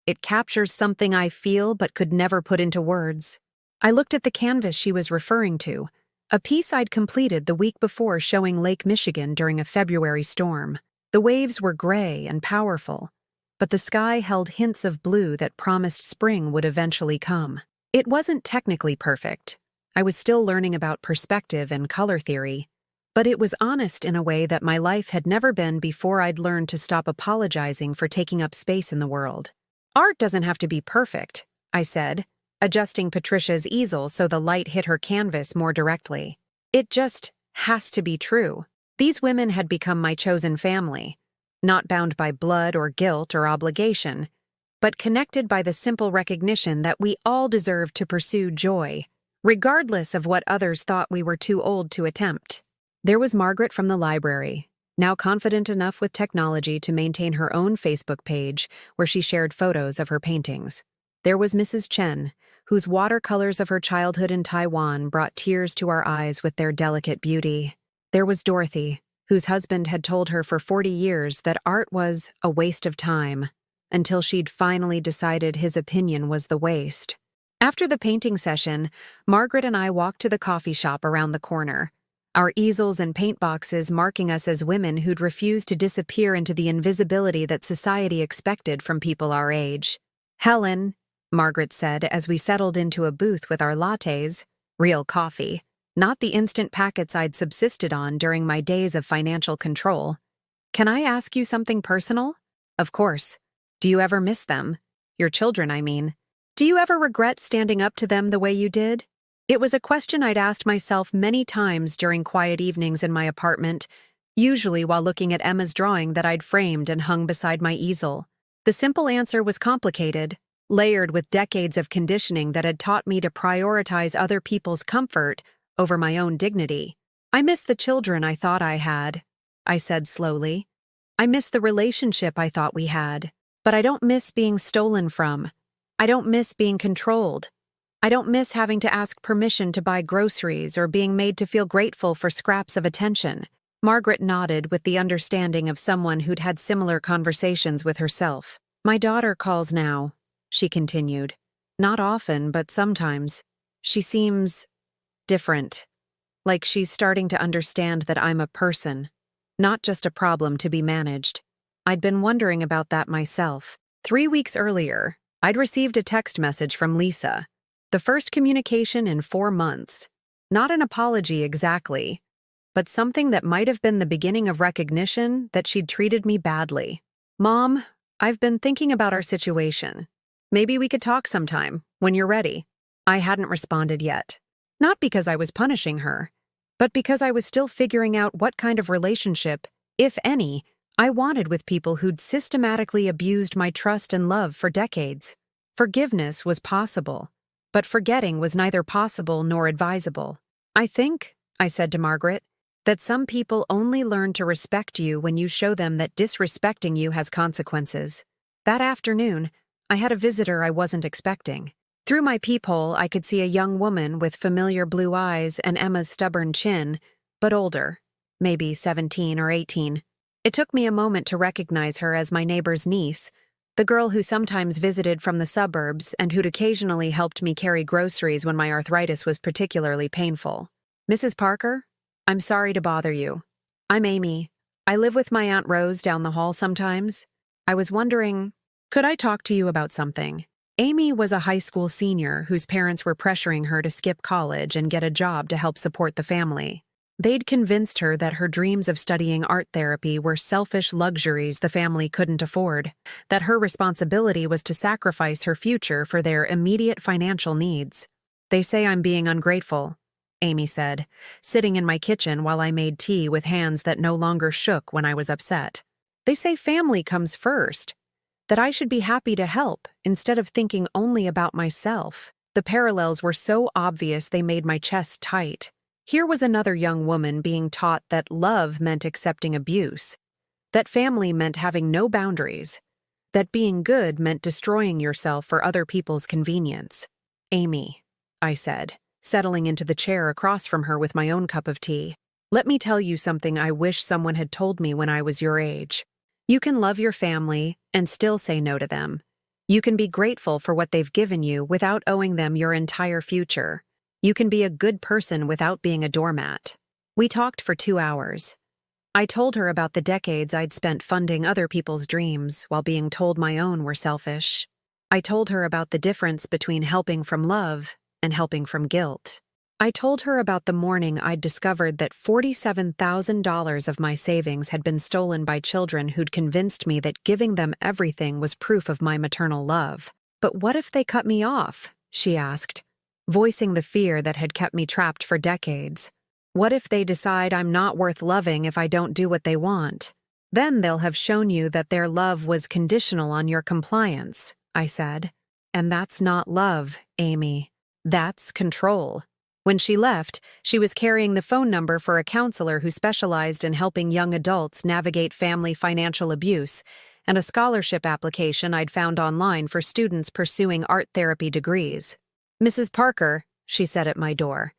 it captures something I feel but could never put into words." I looked at the canvas she was referring to, a piece I'd completed the week before showing Lake Michigan during a February storm. The waves were gray and powerful, but the sky held hints of blue that promised spring would eventually come. It wasn't technically perfect. I was still learning about perspective and color theory, but it was honest in a way that my life had never been before I'd learned to stop apologizing for taking up space in the world. "Art doesn't have to be perfect," I said, adjusting Patricia's easel so the light hit her canvas more directly. "It just has to be true." These women had become my chosen family, not bound by blood or guilt or obligation, but connected by the simple recognition that we all deserved to pursue joy, regardless of what others thought we were too old to attempt. There was Margaret from the library, now confident enough with technology to maintain her own Facebook page where she shared photos of her paintings. There was Mrs. Chen, whose watercolors of her childhood in Taiwan brought tears to our eyes with their delicate beauty. There was Dorothy, whose husband had told her for 40 years that art was a waste of time, until she'd finally decided his opinion was the waste. After the painting session, Margaret and I walked to the coffee shop around the corner, our easels and paint boxes marking us as women who'd refused to disappear into the invisibility that society expected from people our age. "Helen," Margaret said as we settled into a booth with our lattes, real coffee, not the instant packets I'd subsisted on during my days of financial control. "Can I ask you something personal?" "Of course. Do you ever miss them? Your children, I mean. Do you ever regret standing up to them the way you did?" It was a question I'd asked myself many times during quiet evenings in my apartment, usually while looking at Emma's drawing that I'd framed and hung beside my easel. The simple answer was complicated, layered with decades of conditioning that had taught me to prioritize other people's comfort over my own dignity. "I miss the children I thought I had," I said slowly. "I miss the relationship I thought we had. But I don't miss being stolen from. I don't miss being controlled. I don't miss having to ask permission to buy groceries or being made to feel grateful for scraps of attention." Margaret nodded with the understanding of someone who'd had similar conversations with herself. "My daughter calls now," she continued. "Not often, but sometimes. She seems different, like she's starting to understand that I'm a person, not just a problem to be managed." I'd been wondering about that myself. 3 weeks earlier, I'd received a text message from Lisa, the first communication in 4 months. Not an apology exactly, but something that might have been the beginning of recognition that she'd treated me badly. "Mom, I've been thinking about our situation. Maybe we could talk sometime, when you're ready." I hadn't responded yet. Not because I was punishing her, but because I was still figuring out what kind of relationship, if any, I wanted with people who'd systematically abused my trust and love for decades. Forgiveness was possible, but forgetting was neither possible nor advisable. "I think," I said to Margaret, "that some people only learn to respect you when you show them that disrespecting you has consequences." That afternoon, I had a visitor I wasn't expecting. Through my peephole, I could see a young woman with familiar blue eyes and Emma's stubborn chin, but older, maybe 17 or 18. It took me a moment to recognize her as my neighbor's niece, the girl who sometimes visited from the suburbs and who'd occasionally helped me carry groceries when my arthritis was particularly painful. "Mrs. Parker, I'm sorry to bother you. I'm Amy. I live with my Aunt Rose down the hall sometimes. I was wondering, could I talk to you about something?" Amy was a high school senior whose parents were pressuring her to skip college and get a job to help support the family. They'd convinced her that her dreams of studying art therapy were selfish luxuries the family couldn't afford, that her responsibility was to sacrifice her future for their immediate financial needs. "They say I'm being ungrateful," Amy said, sitting in my kitchen while I made tea with hands that no longer shook when I was upset. "They say family comes first, that I should be happy to help instead of thinking only about myself." The parallels were so obvious they made my chest tight. Here was another young woman being taught that love meant accepting abuse, that family meant having no boundaries, That being good meant destroying yourself for other people's convenience. Amy, I said, settling into the chair across from her with my own cup of tea. Let me tell you something I wish someone had told me when I was your age. You can love your family and still say no to them. You can be grateful for what they've given you without owing them your entire future. You can be a good person without being a doormat. We talked for 2 hours. I told her about the decades I'd spent funding other people's dreams while being told my own were selfish. I told her about the difference between helping from love and helping from guilt. I told her about the morning I'd discovered that $47,000 of my savings had been stolen by children who'd convinced me that giving them everything was proof of my maternal love. But what if they cut me off? She asked, voicing the fear that had kept me trapped for decades. What if they decide I'm not worth loving if I don't do what they want? Then they'll have shown you that their love was conditional on your compliance, I said. And that's not love, Amy. That's control. When she left, she was carrying the phone number for a counselor who specialized in helping young adults navigate family financial abuse, and a scholarship application I'd found online for students pursuing art therapy degrees. Mrs. Parker, she said at my door,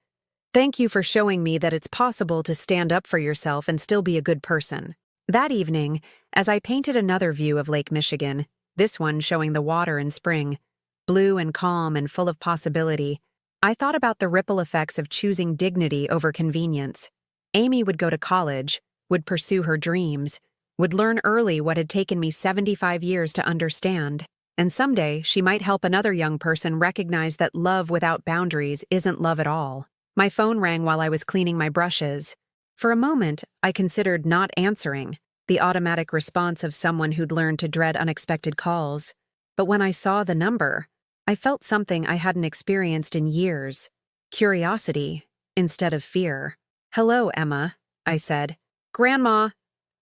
thank you for showing me that it's possible to stand up for yourself and still be a good person. That evening, as I painted another view of Lake Michigan, this one showing the water in spring, blue and calm and full of possibility, I thought about the ripple effects of choosing dignity over convenience. Amy would go to college, would pursue her dreams, would learn early what had taken me 75 years to understand, and someday she might help another young person recognize that love without boundaries isn't love at all. My phone rang while I was cleaning my brushes. For a moment, I considered not answering, the automatic response of someone who'd learned to dread unexpected calls. But when I saw the number, I felt something I hadn't experienced in years. Curiosity, instead of fear. Hello, Emma, I said. Grandma,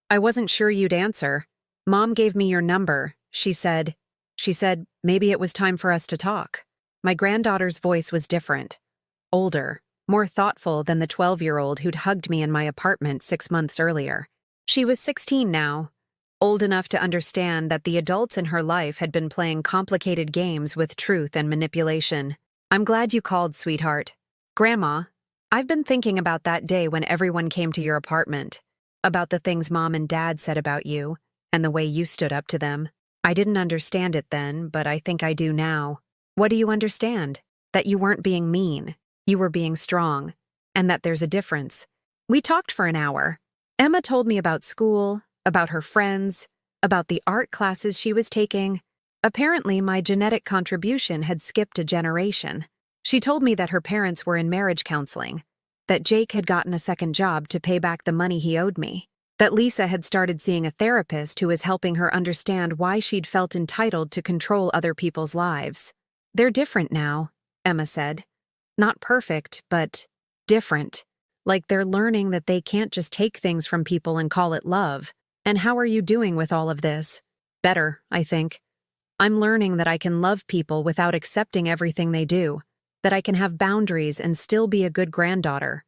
I wasn't sure you'd answer. Mom gave me your number, she said. She said maybe it was time for us to talk. My granddaughter's voice was different. Older, more thoughtful than the 12-year-old who'd hugged me in my apartment 6 months earlier. She was 16 now. Old enough to understand that the adults in her life had been playing complicated games with truth and manipulation. I'm glad you called, sweetheart. Grandma, I've been thinking about that day when everyone came to your apartment, about the things Mom and Dad said about you, and the way you stood up to them. I didn't understand it then, but I think I do now. What do you understand? That you weren't being mean, you were being strong, and that there's a difference. We talked for an hour. Emma told me about school, about her friends, about the art classes she was taking. Apparently, my genetic contribution had skipped a generation. She told me that her parents were in marriage counseling, that Jake had gotten a second job to pay back the money he owed me, that Lisa had started seeing a therapist who was helping her understand why she'd felt entitled to control other people's lives. They're different now, Emma said. Not perfect, but different. Like they're learning that they can't just take things from people and call it love. And how are you doing with all of this? Better, I think. I'm learning that I can love people without accepting everything they do, that I can have boundaries and still be a good granddaughter,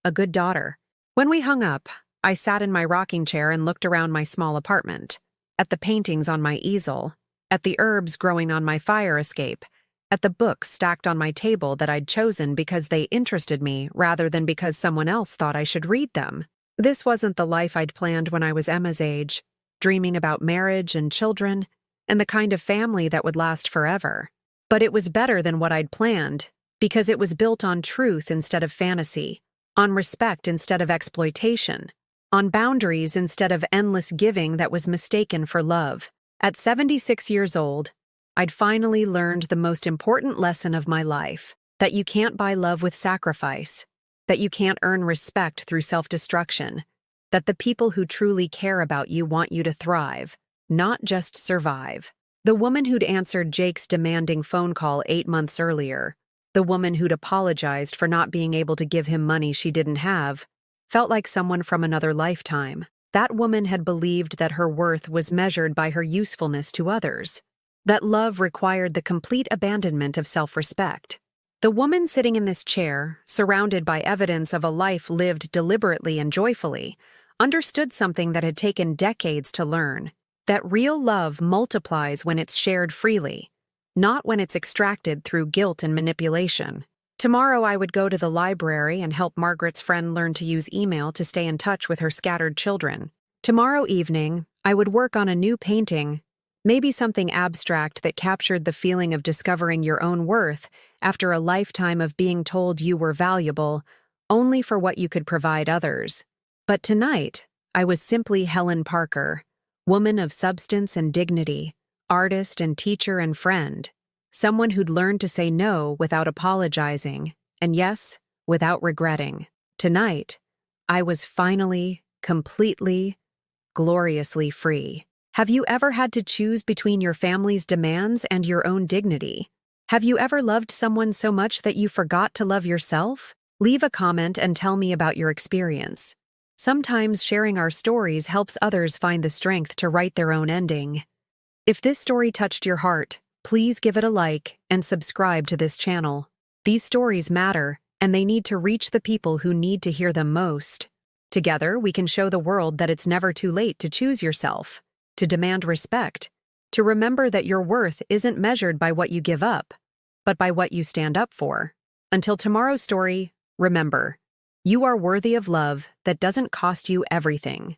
a good daughter. When we hung up, I sat in my rocking chair and looked around my small apartment, at the paintings on my easel, at the herbs growing on my fire escape, at the books stacked on my table that I'd chosen because they interested me rather than because someone else thought I should read them. This wasn't the life I'd planned when I was Emma's age, dreaming about marriage and children and the kind of family that would last forever. But it was better than what I'd planned because it was built on truth instead of fantasy, on respect instead of exploitation, on boundaries instead of endless giving that was mistaken for love. At 76 years old, I'd finally learned the most important lesson of my life, that you can't buy love with sacrifice, that you can't earn respect through self-destruction, that the people who truly care about you want you to thrive, not just survive. The woman who'd answered Jake's demanding phone call 8 months earlier, the woman who'd apologized for not being able to give him money she didn't have, felt like someone from another lifetime. That woman had believed that her worth was measured by her usefulness to others, that love required the complete abandonment of self-respect. The woman sitting in this chair, surrounded by evidence of a life lived deliberately and joyfully, understood something that had taken decades to learn. That real love multiplies when it's shared freely, not when it's extracted through guilt and manipulation. Tomorrow I would go to the library and help Margaret's friend learn to use email to stay in touch with her scattered children. Tomorrow evening, I would work on a new painting, maybe something abstract that captured the feeling of discovering your own worth after a lifetime of being told you were valuable only for what you could provide others. But tonight, I was simply Helen Parker, woman of substance and dignity, artist and teacher and friend, someone who'd learned to say no without apologizing, and yes, without regretting. Tonight, I was finally, completely, gloriously free. Have you ever had to choose between your family's demands and your own dignity? Have you ever loved someone so much that you forgot to love yourself? Leave a comment and tell me about your experience. Sometimes sharing our stories helps others find the strength to write their own ending. If this story touched your heart, please give it a like and subscribe to this channel. These stories matter, and they need to reach the people who need to hear them most. Together, we can show the world that it's never too late to choose yourself, to demand respect, to remember that your worth isn't measured by what you give up, but by what you stand up for. Until tomorrow's story, remember, you are worthy of love that doesn't cost you everything.